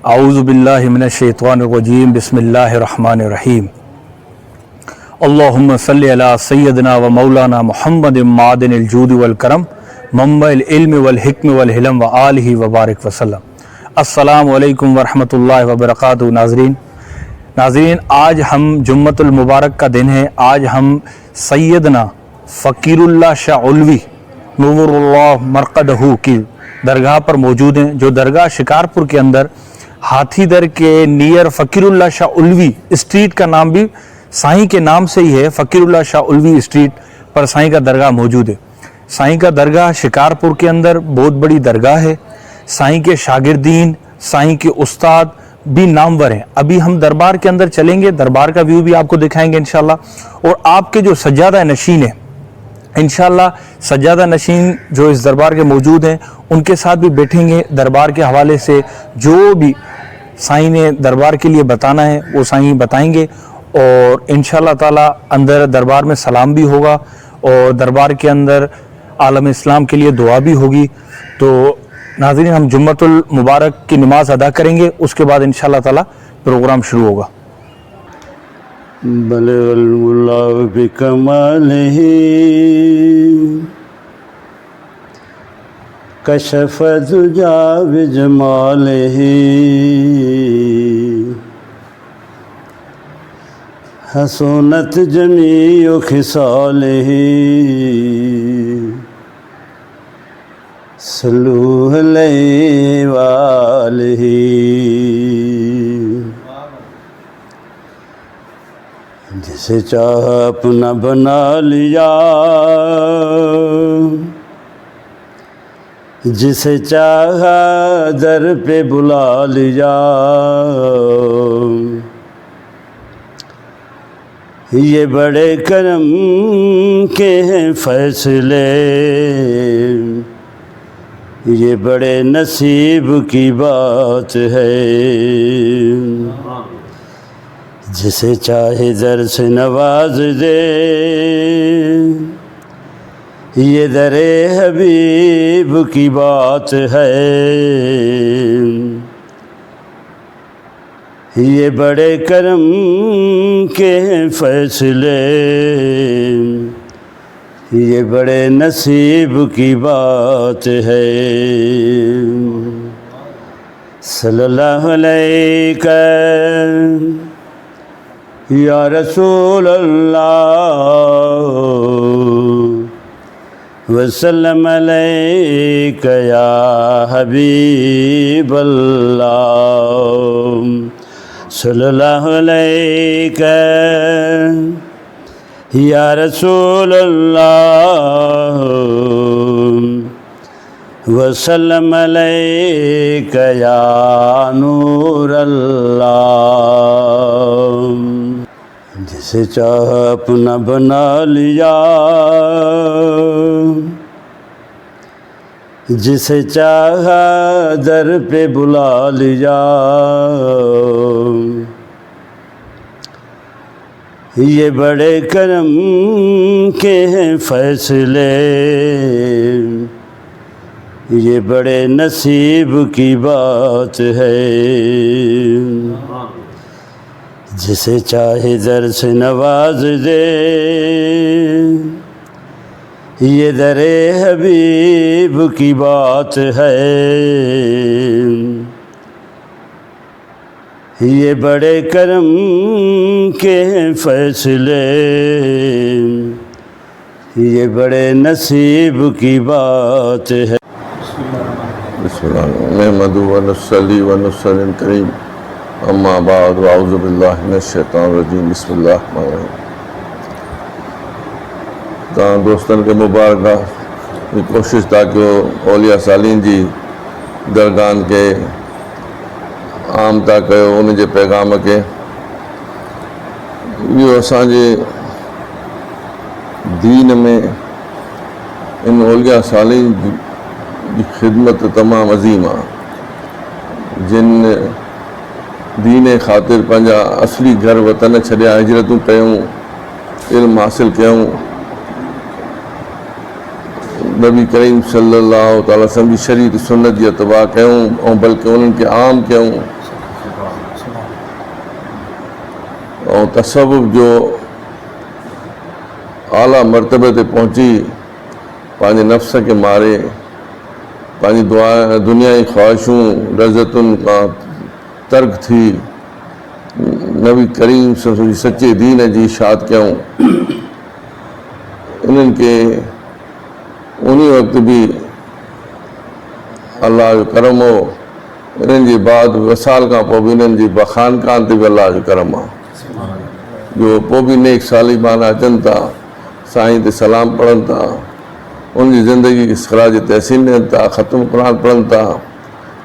اعوذ باللہ من الشیطان الرجیم بسم اللہ الرحمن الرحیم اللہم صلی علی سیدنا و مولانا محمد معدن الجود والکرم منبع العلم والحکم والحلم وآلہ وبارک وسلم۔ السلام علیکم ورحمۃ اللہ وبرکاتہ۔ ناظرین آج ہم جمعۃ المبارک کا دن ہے۔ آج ہم سیدنا فقیر اللہ شاہ علوی نور اللہ مرقدہ کی درگاہ پر موجود ہیں، جو درگاہ شکارپور کے اندر ہاتھی در کے نیئر فقیر اللہ شاہ علوی اسٹریٹ کا نام بھی سائیں کے نام سے ہی ہے۔ فقیر اللہ شاہ علوی اسٹریٹ پر سائیں کا درگاہ موجود ہے۔ سائیں کا درگاہ شکارپور کے اندر بہت بڑی درگاہ ہے۔ سائیں کے شاگردین، سائیں کے استاد بھی نامور ہیں۔ ابھی ہم دربار کے اندر چلیں گے، دربار کا ویو بھی آپ کو دکھائیں گے انشاءاللہ، اور آپ کے جو سجادہ نشین ہیں انشاءاللہ سجادہ نشین جو اس دربار کے موجود ہیں ان کے ساتھ بھی بیٹھیں گے۔ دربار کے حوالے سے جو بھی سائیں نے دربار کے لیے بتانا ہے وہ سائیں بتائیں گے، اور انشاءاللہ تعالی اندر دربار میں سلام بھی ہوگا اور دربار کے اندر عالم اسلام کے لیے دعا بھی ہوگی۔ تو ناظرین ہم جمعۃ المبارک کی نماز ادا کریں گے، اس کے بعد انشاءاللہ تعالی پروگرام شروع ہوگا۔ بلغ اللہ بکمالہ کشف الدجا بجمالہ حسنت جمیع خصالہ صلو علیہ وآلہ۔ جسے چاہا اپنا بنا لیا، جسے چاہا در پہ بلا لیا، یہ بڑے کرم کے ہیں فیصلے، یہ بڑے نصیب کی بات ہے، جسے چاہے در سے نواز دے، یہ در حبیب کی بات ہے، یہ بڑے کرم کے ہیں فیصلے، یہ بڑے نصیب کی بات ہے۔ صلی اللہ علیہ یا رسول اللہ وسلم علیک یا حبیب اللہ، صلی اللہ علیہ یا رسول اللہ وسلم علیک یا نور اللہ۔ جسے چاہا اپنا بنا لیا، جسے چاہا در پہ بلا لیا، یہ بڑے کرم کے ہیں فیصلے، یہ بڑے نصیب کی بات ہے، جسے چاہے در سے نواز دے، یہ در حبیب کی بات ہے، یہ بڑے کرم کے ہیں فیصلے، یہ بڑے نصیب کی بات ہے۔ بسم اللہ نحمدہ ونصلی ونسلم کریم، اما بعد واعوذ باللہ من الشیطان الرجیم، بسم اللہ الرحمن الرحیم۔ تاں دوستن کے مبارکہ یہ کوشش تھا کہ اولیاء صالحین جی درگاہن کے عام تا کयो، ان کے پیغام کے یہ اسانجے دین میں ان اولیاء صالحین کی خدمت تمام عظیم ہے، جن دین خاطر پنجا اصلی گھر وطن چھڑیا، ہجرتوں کیوں، علم حاصل کیوں، نبی کریم صلی اللہ تعالی وسلم کی شریعت سنت کی اتباع کیوں، اور بلکہ انہوں کے عام کیوں، اور تصوف جو اعلیٰ مرتبے تے پہنچی پانچے نفس کے مارے پانچی دنیائی خواہشوں لذتن کا ترک تھی نبی کریم صلی اللہ علیہ وسلم سچے دین جی اشاعت کیوں انہن کے انہی وقت بھی اللہ جو کرم ہو انہن جی بعد وصال کا پو بھی انہن جی بخانقان تے بھی اللہ جو کرم ہو جو پو بھی نیک سالی بانا اچن تا سائیں تے سلام پڑھن تا ان کی زندگی کی خراج تحسین دین تا ختم قرآن پڑھن تا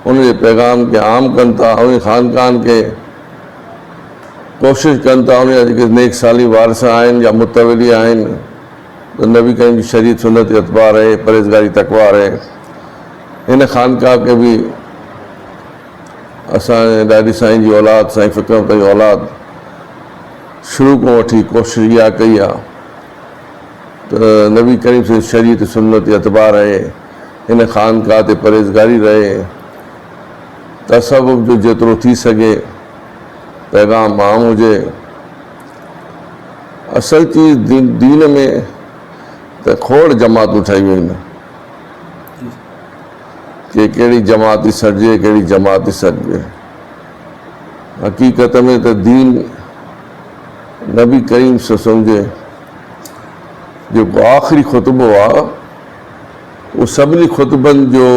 ان کے پیغام کے عام کن تا ان خانقان کے کوشش کن تا ان نیک سالی وارثہ آئین یا متولی آئین تو نبی کریم کی شریعت سنت اتباع رہے پرہیزگاری تقویٰ رہے ان خانقاہ کے بھی اسان ڈاڈی سائیں جی اولاد سائیں فکرم تھی اولاد شروع کو وٹھی کوشش یہ کئی تو نبی کریم سے شریعت سنت اتباع رہے ان خانقاہ تے پرہیزگاری رہے تصوف جو جترو تھی سگے پیغام عام ہوجے اصل چیز دین میں تو کھوڑ جماعت اٹھائی ہوئی کہ کیڑی جماعتی سڑجے کیڑی جماعتی سڑجے حقیقت میں تو دین نبی کریم سے سمجھے جو آخری خطبہ ہوا وہ سبنی خطبن جو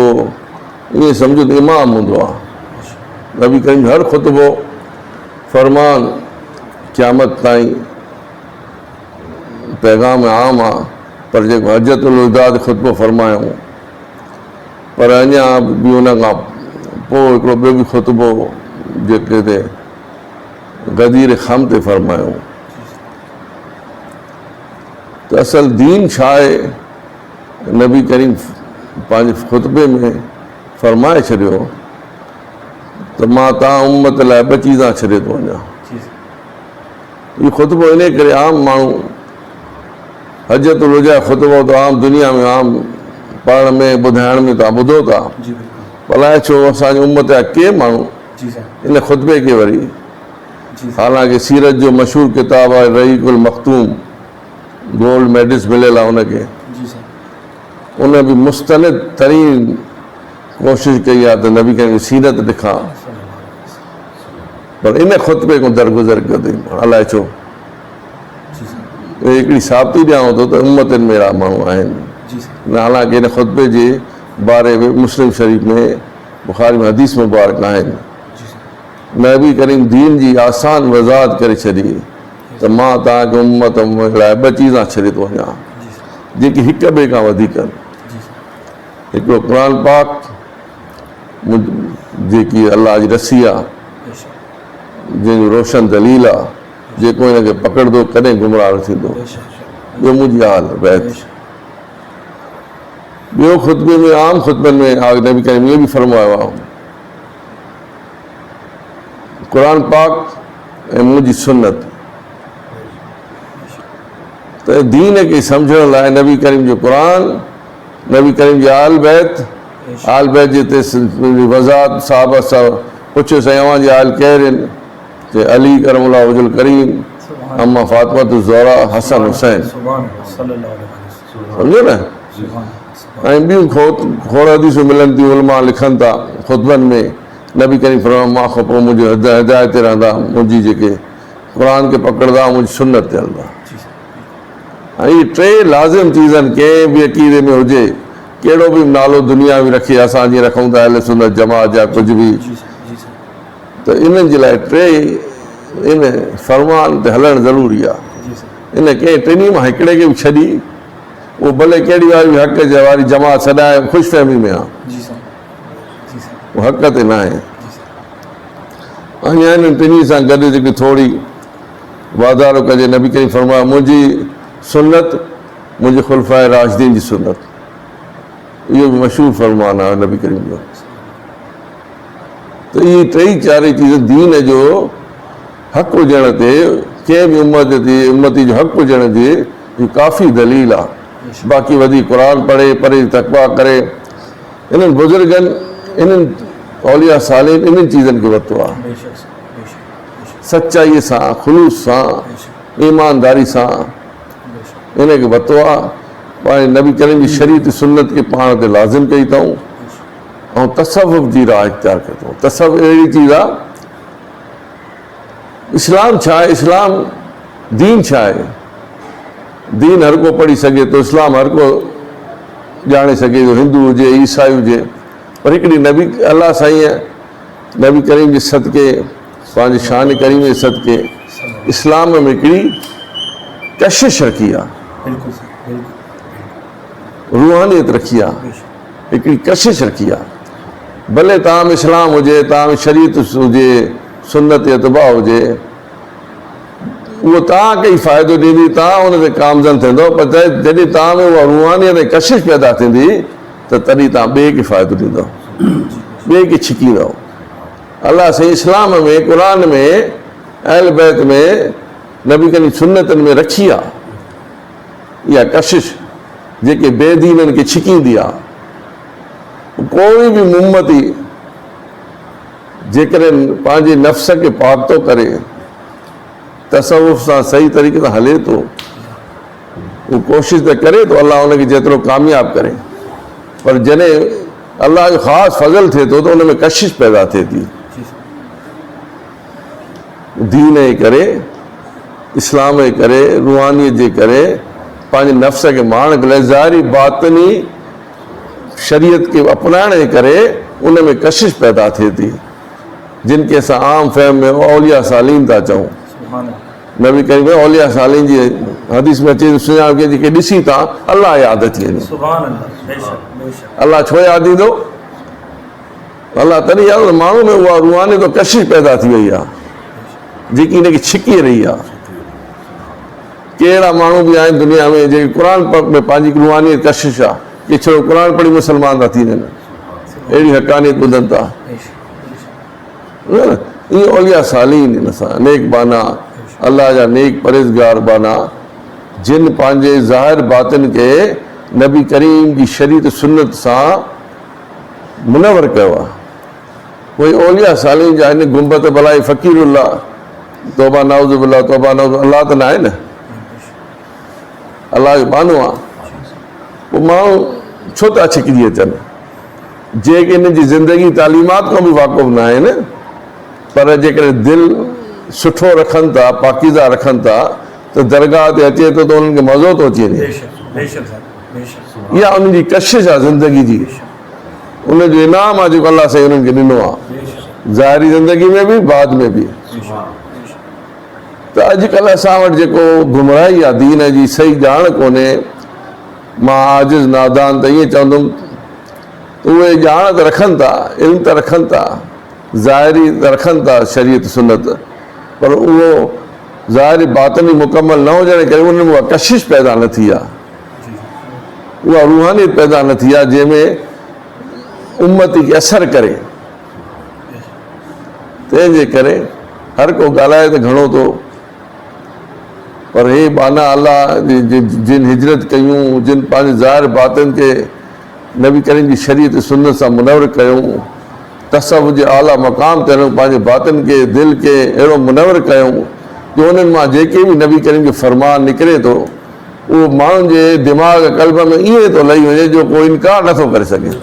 یہ سمجھو تو امام ہوں نبی کریم ہر خطبہ فرمان قیامت تائیں پیغام عام آ پر جو حجت الوداع خطبہ فرمایا ہوں پر اñا بھی انہوں کا پو بھی خطبہ جو کہتے غدیر خم تے فرمایا ہوں تو اصل دین چھائے نبی کریم پانچ خطبے میں فرمائے چھڑیو تو ماں تا امت لائے بچیزاں چھڑے تو وجا یہ خطبہ انہیں کرے عام مانو حجت الوداع خطبہ تو عام دنیا میں عام پڑھن میں بدھائن میں تو بدھو تھا بلائے چھو اساں امت کے مانو ان خطبے کے وری حالانکہ سیرت جو مشہور کتاب ہے رحیق المختوم گولڈ میڈلز ملے لا انہیں کے انہیں بھی مستند ترین کوشش کی تو نبی کریم سیرت دکھا پر انہیں خطبے کو درگزر کر دیں اللہ چھو ایکڑی ثابتی ڈیا ہو تو امت میرا مانو آئین حالانکہ انہیں خطبے جی بارے مسلم شریف میں بخاری میں حدیث مبارک آئین نبی کریم دین جی آسان وضاحت کرے چھڑی تو ماں تا کہ امت لائے ب چیزاں چھڑے تو وجا جن کی ہک بے کا ودی کر ایک قرآن پاک جی کی اللہ جی رسی آ جن روشن دلیل آ جے کوئی نہ کہ پکڑ دو کدیں گمراہ تھی دو جو مجھے حال بیت بیو خطبے میں عام خطبے میں آگ نبی کریم یہ بھی فرمایا ہوا قرآن پاک مجھے سنت تو دین ہے کہ سمجھنے لائے نبی کریم جو قرآن نبی کریم جو آل بیت جیتے وضاحت صحابہ صاحب کچھ سیوان جی آل کہہ رہے کہ علی کرم اللہ وجہ الکریم اما فاطمہ الزہرا حسن حسین سمجھو نا ऐं ॿियूं खोड़ हदीसूं मिलनि थियूं उलमा लिखनि था ख़ुतबनि में नबी करीम फरमाया मां खां पोइ मुंहिंजी हिदायत ते रहंदा मुंहिंजी जेके क़ुर खे पकड़ंदा मुंहिंजी सुन्नत ते हलंदा ऐं इहे टे लाज़िम चीज़ आहिनि कंहिं बि अक़ीदे में हुजे कहिड़ो बि नालो दुनिया में रखे असां जीअं रखूं था अहले सुन्नत जमात जा कुझु बि त इन्हनि जे लाइ टे इन फ़रमान ते हलणु ज़रूरी आहे इन कंहिं टिनी मां हिकिड़े खे बि छॾी وہ بھلے کیڑی والی حق والی جماعت سڏائے خوش فہمی میں آ وہ حق تے نہ ہے اñا ان ٹنی سان گڏ جيڪي ٿوري وادارو کجي نبی کریم فرمایا منهنجي سنت منهنجي خلفائے راشدين جي سنت یہ مشہور فرمان ہے نبی کریم جو تو یہ ٹئی چاري چیزیں دین ہے جو حق هجڻ تے कंहिं बि उम्मती जो हक़ हुजण जे ये काफ़ी दलील आहे باقی ودی قرآن پڑھے پرہیز تقویٰ کرے انہن بزرگن انہن اولیاء صالحین انہن چیزن کے وقت ہوا सचाईअ सां, ख़ुलूस सां, ईमानदारी सां इन खे वरितो आहे। पाण नबी करीम जी शरीयत सुन्नत खे पाण ते लाज़िम कई अथऊं ऐं तसव्वुफ़ जी राह इख्तियार कई अथऊं। तसव्वुफ़ अहिड़ी चीज़ आहे, इस्लाम छा आहे, इस्लाम दीन छा आहे। दीन हर को पढ़ी सघे थो, इस्लाम हर को ॼाणे सघे थो, हिंदू हुजे, ईसाई हुजे, पर हिकिड़ी नबी अलाह साईं नबी करीम जे सदके, पंहिंजे शान करीम जे सदके इस्लाम में हिकिड़ी कशिश रखी आहे, रूहानियत रखी आहे, हिकिड़ी कशिश रखी आहे। भले तव्हां में इस्लाम हुजे, तव्हां में शरीयत हुजे, सुन्नत अतबा हुजे, उहो तव्हांखे ई फ़ाइदो ॾींदी, तव्हां उन ते कामज़न थींदो, पर जॾहिं तव्हां में उहा रूहानियत ऐं कशिश पैदा थींदी त तॾहिं तव्हां ॿिए खे फ़ाइदो ॾींदव, ॿिए खे छिकींदव। अलाह साईं इस्लाम में, क़ुर में, अहल बैत में, नबी करीम सुन्नतनि में रखी आहे इहा कशिश जेके बेदीननि खे छिकींदी आहे। कोई बि मुम्मती जेकॾहिं पंहिंजे नफ़्स खे पाक थो करे, तसव्वुफ़ सां सही तरीक़े सां हले थो, उहो कोशिशि त करे थो अलाह उनखे जेतिरो कामयाबु करे, पर जॾहिं अलाह जो ख़ासि फज़ल थिए थो त उन में कशिश पैदा थिए थी। दीन जे करे, इस्लाम जे करे, रूहानियत जे करे, पंहिंजे नफ़्स खे माणक लाइ ज़ाहिरी बातिनी शरीयत खे अपनाइण जे करे उन में कशिश पैदा थिए थी, जिन खे असां आम फ़हम में औलिया सालीन था चऊं। नबी करीम में औलिया सालीन जी हदीस में अचे सुञाण खे जेके ॾिसी था अलाह यादि अची वञे। अलाह छो यादि ईंदो? अलाह तॾहिं यादि माण्हू में उहा रूहानियत कशिश पैदा थी वई आहे जेकी हिनखे छिकी रही आहे। कहिड़ा माण्हू बि आहिनि दुनिया में जेके क़ुर में पंहिंजी रूहानियत कशिश आहे कि छो क़ुर पढ़ी मुस्लमान था थी वञनि, अहिड़ी हक़ानियत ॿुधनि था। ईअं औलिया सालीन इन सां नेक बाना, अलाह जा नेक परहेज़गार बाना, जिन पंहिंजे ज़ाहिर बातिन खे नबी करीम जी शरीयत सुन्नत सां मुनवर कयो आहे। कोई औलिया सालीन जा आहिनि गुंबत भलाई फ़कीरुल्लाह, तौबा नाउज़ बिल्लाह, तौबा नाउज़, अलाह त न आहे न, अलाह जो बानो आहे। पोइ माण्हू छो था छिकिजी अचनि जेके हिन जी ज़िंदगी तालीमात खां बि वाक़ुफ़ न आहिनि, पर जेकॾहिं दिलि सुठो रखनि था, पाकीज़ा रखनि था, त दरगाह ते अचे थो त उन्हनि खे मज़ो थो अची वञे। इहा उन्हनि जी कशिश आहे ज़िंदगी जी, उनजो इनाम आहे जेको अलाह साईं उन्हनि खे ॾिनो आहे, ज़ाहिरी ज़िंदगी में बि, बाद में बि। त अॼुकल्ह असां वटि जेको गुमराही आहे दीन जी सही ॼाण कोन्हे, मां आजिज़ नादान त ईअं चवंदुमि त उहे ॼाण त रखनि था, इल्म त रखनि था, ज़ाहिरी त रखनि था शरीयत सुन्नत, पर उहो ज़ाहिरी बातिनी मुकमल न हुजण जे करे उनमें उहा कशिश पैदा न थी आहे, उहा रूहानियत पैदा न थी आहे जंहिंमें उम्मती खे असरु करे। तंहिंजे करे हर को ॻाल्हाए त घणो थो, पर हे बाना अलाह जिन हिजरत कयूं, जिन पंहिंजे ज़ाहिर बातिन खे नबी करीम जी शरीयत सुन्नत सां मुनवर कयूं, तसव्वुफ़ जे आला मक़ाम ते पंहिंजे बातिन खे, दिलि खे अहिड़ो मुनवर कयूं जो उन्हनि मां जेके बि नबी करीम जो फ़रमान निकिरे थो उहो माण्हुनि जे दिमाग़ क़ल्ब में ईअं थो लही वञे जो कोई इनकार नथो करे सघे।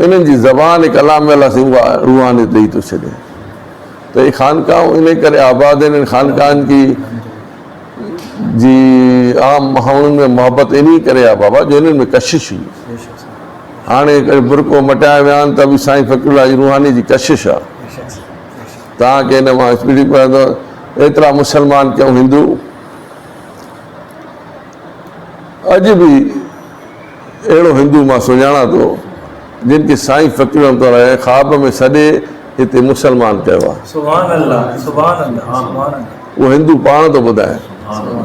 इन्हनि जी ज़बान कलाम में अलाह उहा रूहानियत ॾेई थो छॾे। त इहे ख़ानकाऊं इन करे आबाद आहिनि, ख़ानकाहनि जी आम माण्हुनि में मोहबत इन करे आहे बाबा जो इन्हनि में कशिश हुई। हाणे बुरको मटाए विया आहिनि त बि साईं फ़क़ीरुल्लाह जी रूहानी जी कशिश आहे। तव्हांखे हिन मां स्पीडी पढ़ंदो, एतिरा मुस्लमान कयूं हिंदू अॼु बि अहिड़ो हिंदू मां सुञाणा थो जिन खे साईं फ़क़ीर रहमतुल्लाह अलैह ख़्वाब में सॾे हिते मुस्लमान कयो आहे। उहो हिंदू पाण थो ॿुधाए,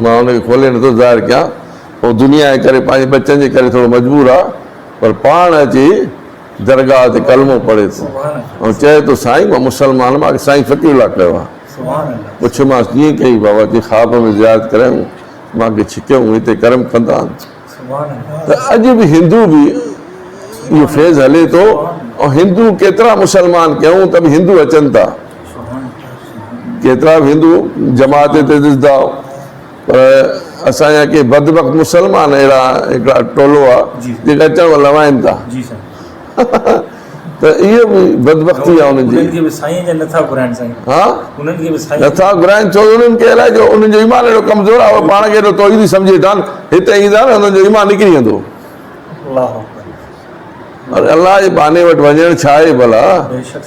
मां हुनखे खोले नथो ज़ाहिर कयां, पोइ दुनिया जे करे पंहिंजे बचनि जे करे थोरो मजबूर आहे, पर पाण अची दरगाह ते कलमो पढ़े थो ऐं चए थो साईं मां मुस्लमान, मूंखे साईं फ़क़ीरुल्लाह कयो आहे। पुछियोमांसि कीअं कई बाबा? चई ख़्वाब में ज़ियारत कयूं, मूंखे छिकियऊं, हिते कर्म कंदा। त अॼु बि हिंदू बि इहो फेज़ हले थो, ऐं हिंदू केतिरा मुस्लमान कयूं त बि हिंदू अचनि था, केतिरा बि हिंदू जमात ते ॾिसंदा पर असांजा के बदबख़्त मुस्लमान अहिड़ा हिकिड़ा टोलो आहे जेके अचण लवाइनि था जी साईं त इहो बि बदबख़्ती आहे उन्हनि उन्हनि जी खे बि साईं जा नथा घुराइनि साईं हा उन्हनि खे बि साईं नथा घुराइनि छो उन्हनि खे अलाए जो उन्हनि जो ईमान एॾो कमज़ोर आहे पाण खे एॾो तौहीदी सम्झे था हिते ईंदा न हुननि जो ईमान निकिरी वेंदो अलाह और अलाह जे बहाने वटि वञणु छा आहे भला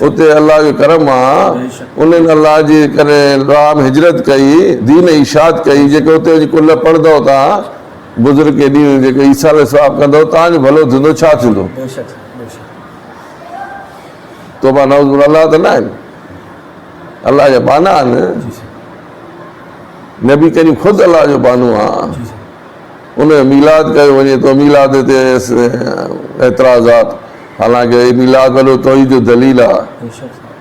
उते अलाह जो करम आहे उन्हनि अलाह जे करे राह में हिजरत कई दीन इशाद कई जेके उते वञी कुल पढ़ंदव तव्हां बुज़ुर्ग के ॾींहुं जेके ईसा सवाब कंदव तव्हांजो भलो थींदो छा थींदो बेशक बेशक तोबा नौज़ अलाह त न आहिनि अलाह जा बाना आहिनि नबी करीम ख़ुदि अलाह जो बानो आहे उन जो मीलाद कयो वञे थो मीलाद ते एतिराज़ात हालांकि मीलाद वॾो तौहीद जो दलील आहे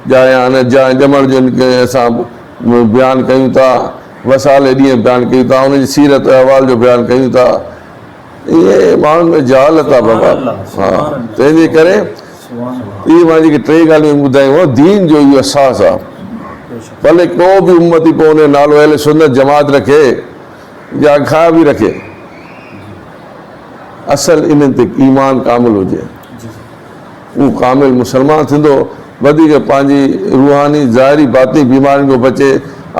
जाए हाणे जाए ॼमण जो असां बयानु कयूं था वसाले ॾींहं बयानु कयूं था उनजी सीरत अहवाल जो बयानु कयूं था इहे माण्हुनि में जहालत आहे बाबा हा तंहिंजे करे इहे मां जेके टे ॻाल्हियूं ॿुधायूं दीन जो इहो असास आहे भले को बि उम्मती पोइ उन जो नालो अहले सुन्नत जमात रखे या खा बि रखे असल इन्हनि ते ईमान कामिल हुजे उहो कामिल मुस्लमान थींदो वधीक पंहिंजी रूहानी ज़ाहिरी बाती बीमारियुनि खां बचे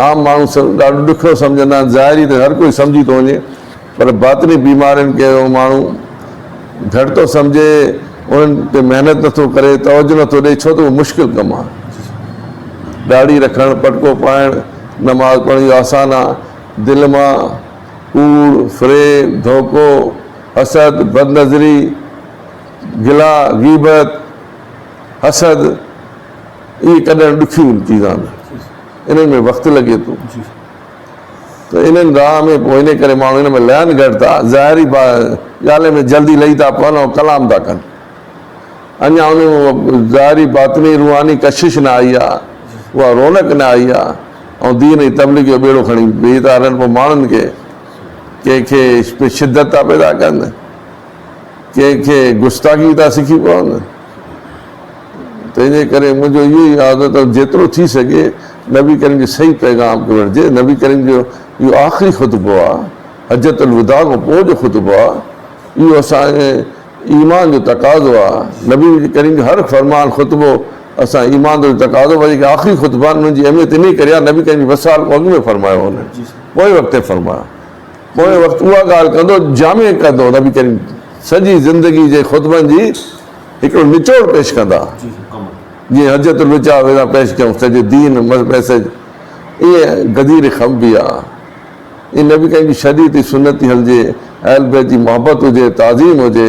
आम माण्हू ॾाढो ॾुखियो सम्झंदा आहिनि ज़ाहिरी त हर कोई सम्झी थो वञे पर बातनी बीमारियुनि खे माण्हू घटि थो सम्झे उन्हनि ते महिनत नथो करे तवजो नथो ॾे छो त उहो मुश्किल कमु आहे दाढ़ी रखणु पटको पाइणु नमाज़ पढ़णु इहो आसान आहे दिलि मां कूड़ फ़रेब धोखो हसद बदनज़री गिला गीबत हसद इहे कढणु ॾुखियूं चीज़ां आहिनि इन्हनि में वक़्तु लॻे थो त इन्हनि राह में पोइ इन करे माण्हू इन में लहनि घटि था ज़ाहिरी ॻाल्हि में जल्दी लही था पवनि ऐं कलाम था कनि अञा उन ज़ाहिरी बातनी रूहानी कशिश न आई आहे उहा रौनक न आई आहे ऐं दीन जी तबलीग जो ॿेड़ो खणी बीह था रहनि पोइ माण्हुनि खे कंहिंखे शिदत था पैदा कनि कंहिंखे गुस्ताखी था सिखी पवनि तंहिंजे करे मुंहिंजो इहो ई आदत जेतिरो थी सघे नबी करीम जो सही पैगाम खे वठिजे नबी करीम जो इहो आख़िरी ख़ुतबो आहे हजतुल विदा खां पोइ जो ख़ुतबो आहे इहो असांजे ईमान जो तक़ाज़ो आहे नबी करीम जो हर फरमान ख़ुतबो असां ईमान जो तक़ाज़ो वरी आख़िरी ख़ुतबा उन्हनि जी अहमियत इन करे आहे नबी करीम वसाल अॻु में फरमायो हुन पोइ वक़्तु फरमायो पोइ वक़्तु उहा ॻाल्हि कंदो जामे कंदो नबी करीम सॼी ज़िंदगी जे ख़ुतबनि जी हिकिड़ो निचोड़ पेश कंदा जीअं हजतुल विदा वेदा पेश कयूं सॼो दीन मैसेज इहे गदीर खम बि आहे इन नबी करीम जी शदीद सुन्नती हलिजे अहल बैत जी मोहबत हुजे ताज़ीम हुजे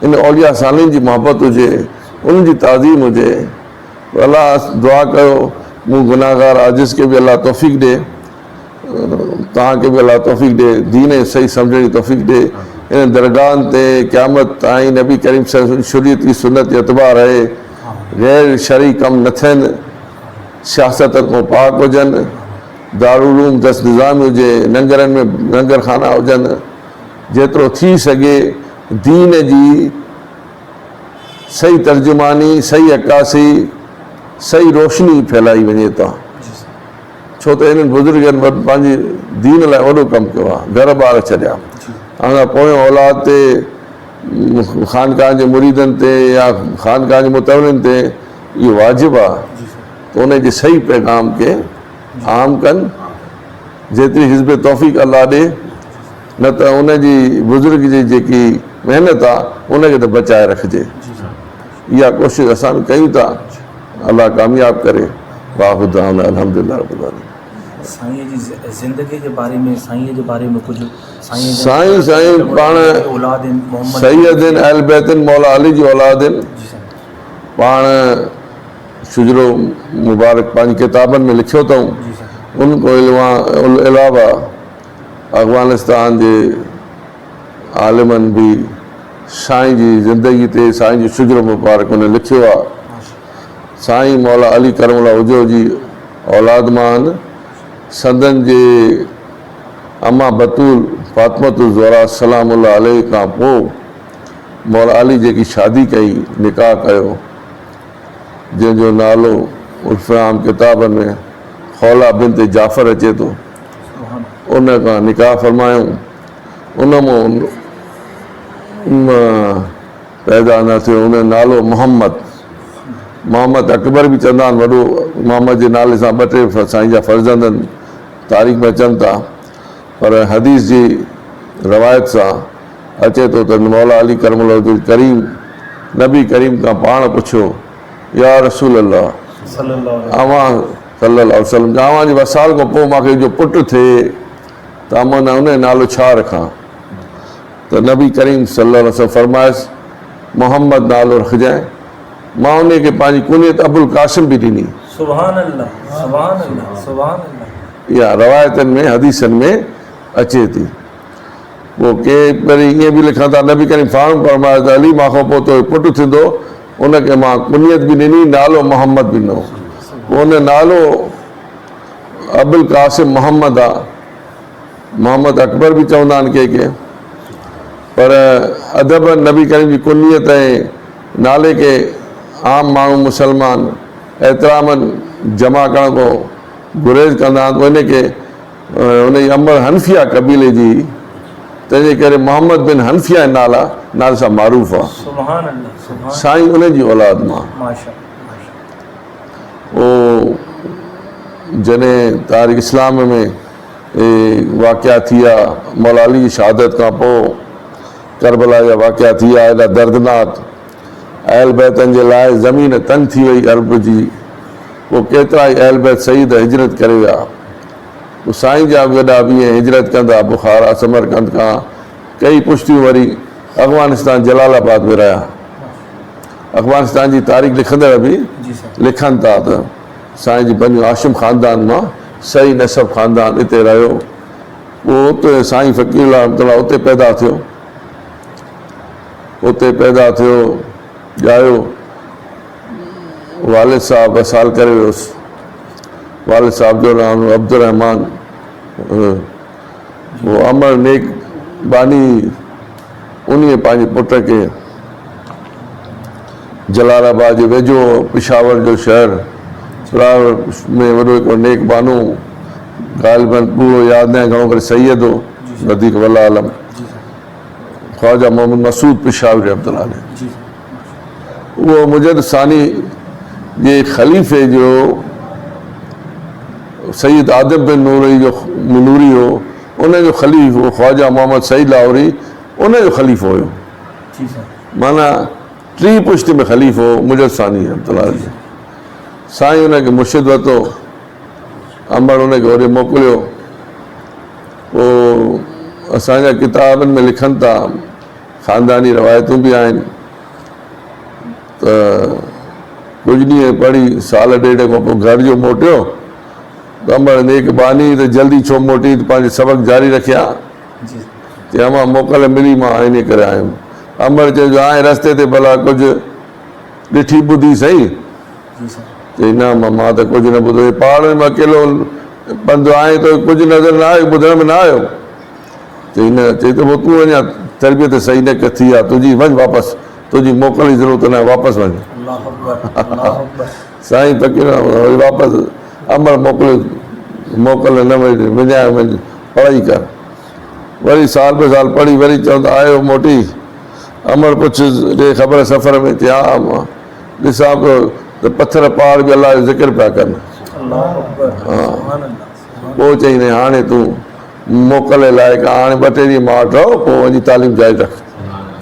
इन औलिया सालीन जी मोहबत हुजे उन्हनि जी ताज़ीम हुजे अलाह दुआ कयो मूं गुनाहगार आजिज़ खे बि अलाह तौफ़ीक़ ॾे तव्हांखे बि अलाह तौफ़ीक़ ॾे दीन सही सम्झण जी तौफ़ीक़ ॾे इन दरगाहनि ते क़यामत ताईं नबी करीम शरीयत जी सुन्नत एतबार रहे गैर शरई कम न थियनि सियासत खां पाक हुजनि दारूलूम दस निज़ामी हुजे लंगरनि में लंगर खाना हुजनि जेतिरो थी सघे दीन जी सही तर्जुमानी सही अक्कासी सही रोशनी फैलाई वञे था छो त इन्हनि बुज़ुर्गनि पंहिंजी दीन लाइ वॾो कमु कयो आहे घर ॿार छॾिया हाणे पोइ औलाद ते ख़ानकाह जे मुरीदनि ते या ख़ानकाह जे मुतवलिन ते इहो वाजिबु आहे त उनजे सही पैगाम खे आम कनि जेतिरी हिज़्ब तौफ़ीक़ अलाह ॾे न त उनजी बुज़ुर्ग जी जेकी महिनत आहे उनखे त बचाए रखिजे इहा कोशिशि असां बि कयूं था अलाह कामयाबु करे वाहुदाना अल्हम्दुलिल्लाह रब्बिल आलमीन साईं जी ज़िंदगी जे बारे में साईं जे बारे में कुझु साईं पाण सैयदिन अहल बैतिन मौला अली जी औलाद आहिनि पाण शुजरो मुबारक पंहिंजी किताबनि में लिखियो अथऊं उनको अलावा अफ़गानिस्तान जे आलिमनि बि साईं जी ज़िंदगी ते साईं जो शुजरो मुबारक हुन लिखियो आहे साईं मौला अली करमुल्लाह हुजूर जी औलाद मां आहिनि संदन जे अम्मा बतूल फातिमतुल ज़हरा सलामुल्लाह अलैह खां पोइ मौला अली जेकी शादी कई निकाह कयो जंहिंजो नालो उल्फ़ाम किताबनि में खौला बिनत जाफ़र अचे थो, उन खां निकाह फरमायूं, उन मां पैदा न थियो, उन जो नालो मोहम्मद अकबर बि चवंदा आहिनि, वॾो मोहम्मद जे नाले सां ॿ टे साईं जा फर्ज़ंद आहिनि, तारीख़ में अचनि था। पर हदीस जी रवायत सां अचे थो त मौला अली करमुल्लाह करीम नबी करीम खां पाण पुछियो, या रसूल अल्लाह, अवां सल्लल्लाहु अलैहि वसल्लम, अवां जे वसाल खां पोइ मूंखे जो पुटु थिए त मां उन जो नालो छा रखां? त नबी करीम सल्लल्लाहु अलैहि वसल्लम फरमायसि, मोहम्मद नालो रखजांइ। मां उन खे पंहिंजी कुनियत अबुल कासिम बि ॾिनी। सुभान अल्लाह, सुभान अल्लाह, सुभान अल्लाह। इहा रवायतनि में हदीसनि में अचे थी। पोइ के वरी ईअं बि लिखनि था, नबी करीम फार्म फरमायो त अली मां खां पोइ तो पुटु थींदो, उनखे मां कुनियत बि ॾिनी, नालो मोहम्मद बि ॾिनो। पोइ उन नालो अबुल कासिम मोहम्मद आहे, मोहम्मद अकबर बि चवंदा आहिनि के, पर अदब नबी करीम जी कुनियत ऐं नाले खे आम माण्हू मुसलमान एतिरामनि जमा करण खां गुरेज़ कंदा आहिनि, उनखे उन जी अमर हनफिया कबीले जी, तंहिंजे करे मोहम्मद बिन हनफिया नाले सां मारूफ़ आहे। सुभान अल्लाह, सुभान साईं उन जी औलाद मां। जॾहिं तारीख़ इस्लाम में वाक़िया थी विया, मौला अली जी शहादत खां पोइ करबला जा वाक़िया थी विया, एॾा दर्दनाक, अहल बैतनि जे लाइ ज़मीन तंग थी वई अरब जी। पोइ केतिरा ई अहल बैत सईद हिजरत करे विया। पोइ साईं जा बि वॾा बि हिजरत कंदा, बुखारा समरकंद खां कई पुश्तियूं वरी अफ़गानिस्तान जलालाबाद में रहिया। अफ़गानिस्तान जी तारीख़ लिखंदड़ बि लिखनि था त साईं जी बनी हाशिम ख़ानदान मां सही नसब ख़ानदान हिते रहियो। पोइ उते साईं फ़कीरुल्लाह रहमतुल्लाह उते पैदा थियो, ॼायो। वालिद साहब वसाल करे वियुसि। वालिद साहब जो नालो अब्दुर्रहमान, वो अमर नेक बानी, उन पंहिंजे पुट खे जलालाबाद जे वेझो पिशावर जो शहर में वॾो हिकिड़ो नेक बानू, ग़ालिबन पूरो यादि न आहे, घणो करे सैयद हो, वधीक वला आलम, ख्वाजा मोहम्मद मसूद पिशावरी रहमतुल्लाह अलैह। उहो मुजद सानी जे ख़लीफ़े जो सईद आदिब बिन नूरी हो, उन जो ख़लीफ़ हो ख्वाजा मोहम्मद सईद लाहौरी, उन जो ख़लीफ़ो हुयो। माना टी पुश्त में ख़लीफ़ हो मुजद सानी रहमतुल्लाह अलैह। साईं उनखे मुर्शिद वरितो, अमर उनखे होॾे मोकिलियो। पोइ असांजा किताबनि में लिखनि था, ख़ानदानी रवायतूं बि आहिनि त कुझु ॾींहं पढ़ी साल ॾेढ खां पोइ घर जो मोटियो त अमर नेक बानी त जल्दी छो मोटी, त पंहिंजे सबक़ जारी रखिया। चई मां मोकल मिली, मां इन करे आयुमि। अमर चयो हाणे रस्ते ते भला कुझु ॾिठी ॿुधी सही? चई न मां त कुझु न ॿुधो, पहाड़नि में अकेलो पंधु आहे त कुझु नज़र न आयो, ॿुधण में न आयो। चई न, चई त पोइ तूं अञा तरबियत सही न थी आहे तुंहिंजी, वञ वापसि, तुंहिंजी मोकल जी ज़रूरत न आहे, वापसि वञ। साईं फ़कीर वरी वापसि अमर मोकिलियो, मोकल न विञाए, वञ पढ़ाई कर। वरी साल ॿ साल पढ़ी वरी चवंदा आयो मोटी। अमर पुछ ॾे ख़बर सफ़र में, चई हा मां ॾिसां पियो त पथर पहाड़ बि अलाह जो ज़िक्र पिया कनि। पोइ चई न हाणे तूं मोकल लाइक़ु, हाणे ॿ टे ॾींहं मां वटि रहो, पोइ वञी तालीम जारी रख।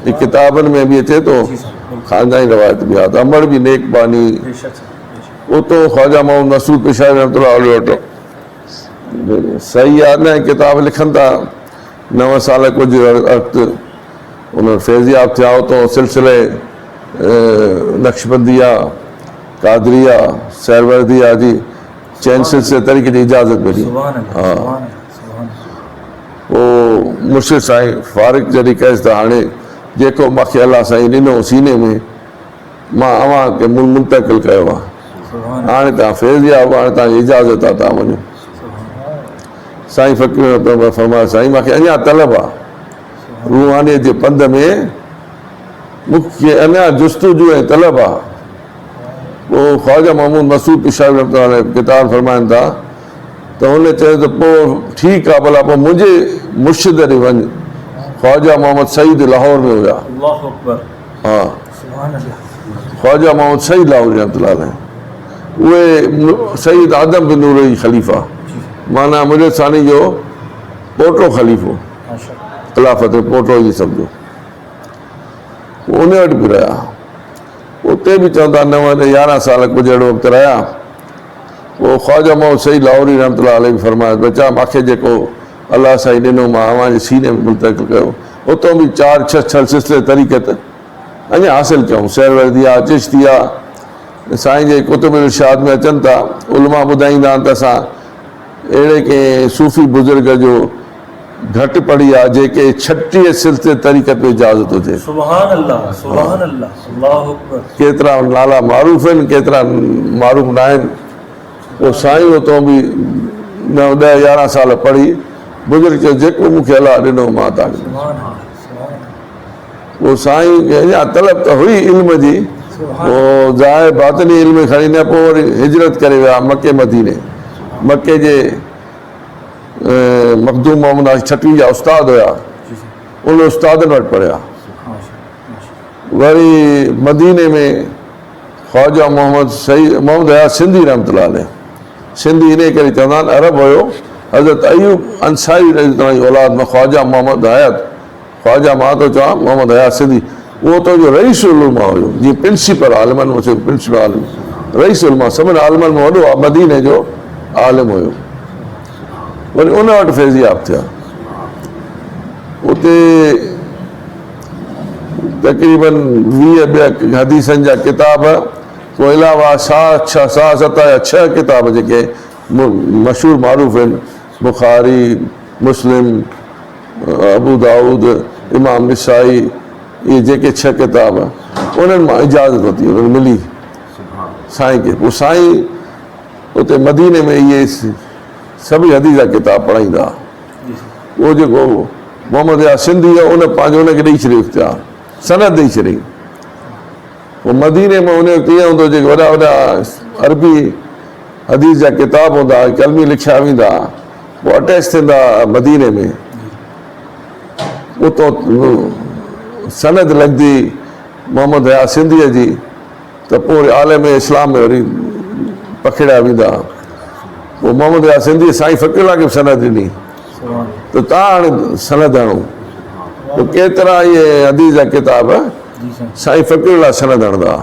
हीअ किताबनि में बि अचे थो, ख़ानदानी रवायत बि आहे त अमर बि नेक बानी उतो ख्वाजा मोहम्मद मसूद पिशावरी रहमतुल्लाह अलैह वटि सही यादि न आहे, किताब लिखनि था 9 साल कुझु वक़्तु उन फैज़याब थिया, उतो सिलसिले नक्शबंदिया, कादरिया, सहरवर्दिया जी चैन सिलसिले तरीक़े जी इजाज़त मिली। हा, पोइ मुर्शिद साईं फारिग जॾहिं कयसि त हाणे जेको मूंखे अलाह साईं ॾिनो सीने में, मां अव्हां खे मुंतक़िल कयो आहे। हाणे तव्हां फैज़याब, हाणे तव्हांजी इजाज़त आहे, तव्हां वञो। साईं फ़कीर फरमायो, साईं मूंखे अञा तलब आहे, रूहानीअ जे पंध में मूंखे अञा जुस्तजू ऐं तलब आहे। पोइ ख्वाजा मोहम्मद मसूद पिशावरी रहमतुल्लाह अलैह किताब फरमाइनि था تو انہیں چاہے تو ٹھیک ہے بھلا مجھے مرشد ڈے ون خواجہ محمد سعید لاہور میں ہوا. اللہ اکبر. ہاں سبحان اللہ. خواجہ محمد سعید لاہور رحمۃ اللہ علیہ وہ سید آدم بن نورئی خلیفہ مانا مجھے ثانی جو پوٹو خلیفو خلافت پوٹو جی سمجھو انہیں وٹ بھی رہا اتنے بھی چوندہ 9-11 سال کچھ اڑو وقت رہا. وہ خواجہ محمد سعید لاہوری رحمۃ اللہ علیہ فرمایا بچا ماکھے جیکو اللہ سائی ڈنو ماں ہمارے سینے میں منتقل کیو اتوں بھی 4-6 سلسلے طریقت اجا حاصل کیوں. سہروردیہ چشتیہ سائیں جے کتب الارشاد میں اچن تا علماء ॿुधाईंदा आहिनि त असां अहिड़े कंहिं सूफ़ी बुज़ुर्ग जो घटि पढ़ी आहे जेके 36 सिलसिले तरीक़त में इजाज़त हुजे. سبحان اللہ. سبحان اللہ. اللہ اکبر. केतिरा नाला मारूफ़ आहिनि केतिरा मारूफ़ न आहिनि. وہ سائیں اتوں بھی 9-11 سال پڑھی बुज़ुर्ग चयो जेको मूंखे अलाह ॾिनो मां तव्हांखे. وہ سائیں अञा तलब त हुई इल्म जी وہ ظاہر باطنی علم کھڑی نہ पोइ वरी हिजरत करे विया मके मदीने. मके जे मखदूम मोहम्मद आशिक़ छटवी जा उस्ताद हुया उन उस्तादनि वटि पढ़िया. वरी मदीने में ख्वाजा मोहम्मद हयात सिंधी रहमतुल्लाह अलैह सिंधी इन करे चवंदा आहिनि अरब हुयो हज़रत अयूब अंसारी रज़ियल्लाहु अन्हु जी औलाद में ख्वाजा मोहम्मद हयात ख्वाजा मां थो चवां मोहम्मद हयात सिंधी उहो तो जो रईस उलमा हुयो जीअं प्रिंसिपल आलिमनि में प्रिंसिपल आलिम रईस उलमा सभिनी आलिमनि में वॾो मदीने जो आलिम हुयो. वरी उन वटि फैज़ियाब थिया. उते तक़रीबन 20 ॿिया हदीसनि जा किताब पोइ अलावा 7 या 6 किताब जेके मशहूर मारूफ़ आहिनि बुखारी मुस्लिम अबू दाऊद इमाम निसाई ये जेके 6 किताब उन्हनि मां इजाज़त वरिती उन्हनि मिली साईं खे. पोइ साईं उते मदीने में इहे सभई हदीस जा किताब पढ़ाईंदा. उहो जेको मोहम्मद हयात सिंधी आहे उन पंहिंजो उनखे ॾेई छॾियो इख्तियार सनद ॾेई छॾी. पोइ मदीने में उन वक़्तु ईअं हूंदो जेके वॾा वॾा अरबी हदीस जा किताब हूंदा कलमी लिखिया वेंदा पोइ अटैच थींदा मदीने में उतो सनद लॻंदी मोहम्मद हयात सिंधीअ जी त पोइ वरी आलम इस्लाम में वरी पखिड़िया वेंदा. पोइ मोहम्मद हयात सिंधी साईं फ़क़ीरुल्लाह खे बि सनद ॾिनी त तव्हां हाणे सनद हणो. पोइ केतिरा इहे हदीस जा किताब साईं फ़क़ीरुल्लाह सनद हणंदा.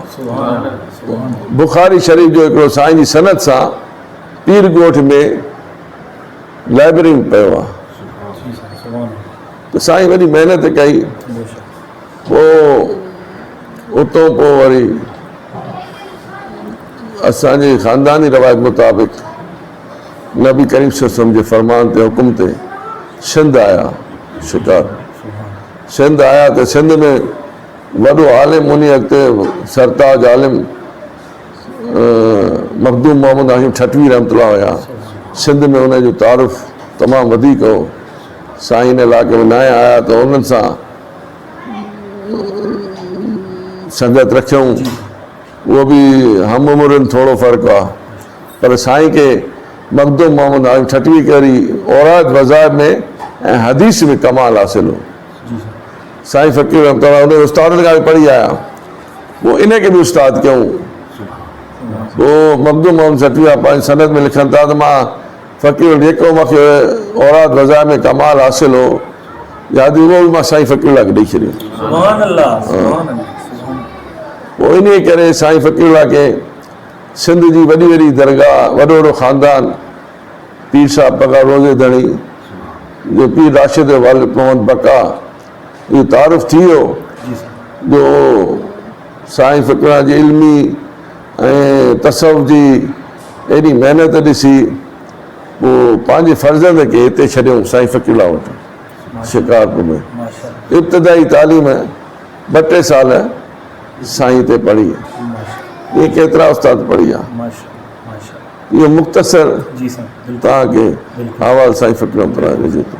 बुखारी शरीफ़ जो हिकिड़ो साईं जी सनद सां पीर ॻोठ में लाइब्रेरी में पियो आहे. त साईं वॾी महिनत कई पोइ उतां पोइ वरी असांजे ख़ानदानी रवायत मुताबिक़ नबी करीम सल्लल्लाहु जे फरमान ते हुकुम ते सिंध आया शिकार. सिंध आया त सिंध में वॾो आलिम उन अॻिते सरताज आलिम मखदूम मोहम्मद आशिक़ छटवी रहमतुल्लाह हुया. सिंध में उनजो तारुफ़ तमामु वधीक हो. साईं इन इलाइक़े में नया आया त उन्हनि सां संगत रखियऊं. उहो बि हम उमिरिन थोरो फ़र्क़ु आहे पर साईं खे मखदूम मोहम्मद आशिक़ छटवी करी औरात वज़ाइब में ऐं हदीस में कमाल हासिल हो. साईं फ़क़ीर रहमतुल्लाह उन उस्तादनि खां बि पढ़ी आया. पोइ इनखे बि उस्ताद कयूं. पोइ मखदूम मोहम्मद छटवी पंहिंजी सनद में लिखनि था त मां फ़क़ीर जेको मूंखे औरात वज़ाइब में कमाल हासिल हो यादि उहो बि मां साईं फ़क़ीरुल्लाह खे ॾेई छॾियो. पोइ इन करे साईं फ़क़ीरुल्लाह खे सिंध जी वॾी वॾी दरगाह वॾो वॾो ख़ानदान पीर साहिब बका रोज़े धणी जो पीर राशिद वालिद मोहम्मद बका इहो तारुफ़ थी वियो जो साईं फ़क़ीरुल्लाह जी इल्मी ऐं तसव्वुफ़ जी एॾी महिनत ॾिसी पोइ पंहिंजे फ़र्ज़ंद खे हिते छॾियऊं साईं फ़क़ीरुल्लाह वटि शिकारपुर में. इब्तिदाई तालीम 2-3 साल साईं ते पढ़ी. इहे केतिरा उस्ताद पढ़ी आहे. इहो मुख़्तसर तव्हांखे हवाल साईं फ़क़ीरुल्लाह ॾिजे थो.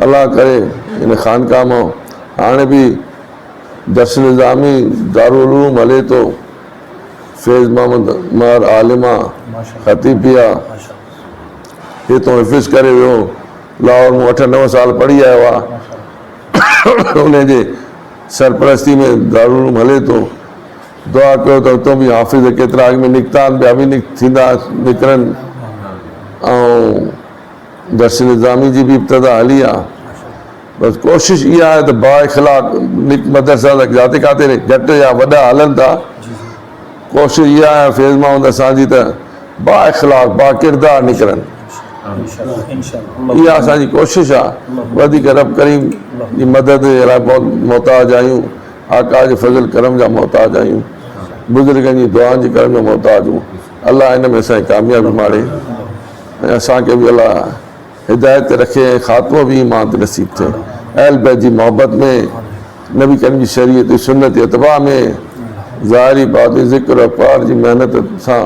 अलाह करे इन ख़ानकाह मां हाणे बि दर्स निज़ामी दारुल उलूम हले थो. फैज़ मोहम्मद उमर आलिमा ख़तीबिया हितो हिफ़िज़ करे वियो, लाहौर में 8-9 साल पढ़ी आयो आहे, उनजे सरपरस्ती में दारूल हले थो। दुआ कयो त हुतां बि हाफ़िज़ केतिरा अॻ में निकिता आहिनि, ॿिया बि थींदा निकिरनि। ऐं दर्स निज़ामी जी बि इब्तिदा हली आहे। बसि कोशिशि इहा आहे त बाइख़लाक़ मदरसा जिते किथे घटि या वॾा हलनि था, कोशिशि इहा आहे फैज़ माउंद असांजी त बाइख़लाक़ बाकिरदार निकिरनि। इहा असांजी कोशिशि आहे। वधीक रब करीम जी मदद जे लाइ मोहताज आहियूं, आका जे फज़ल करम जा मोहताज आहियूं, बुज़ुर्गनि जी दुआनि जे करम जा मोहताज आहियूं। अलाह हिन में असांजी कामयाबी माणे ऐं असांखे बि अलाह हिदायत ते रखे ऐं ख़ात्मो बि ईमान ते नसीब थिए। अहल बैत जी मोहबत में, नबी करीम जी शरीयत जी सुन्नत जी इत्तिबा में, ज़ाहिरी बातिनी ज़िक्र अफ़कार जी महिनत सां,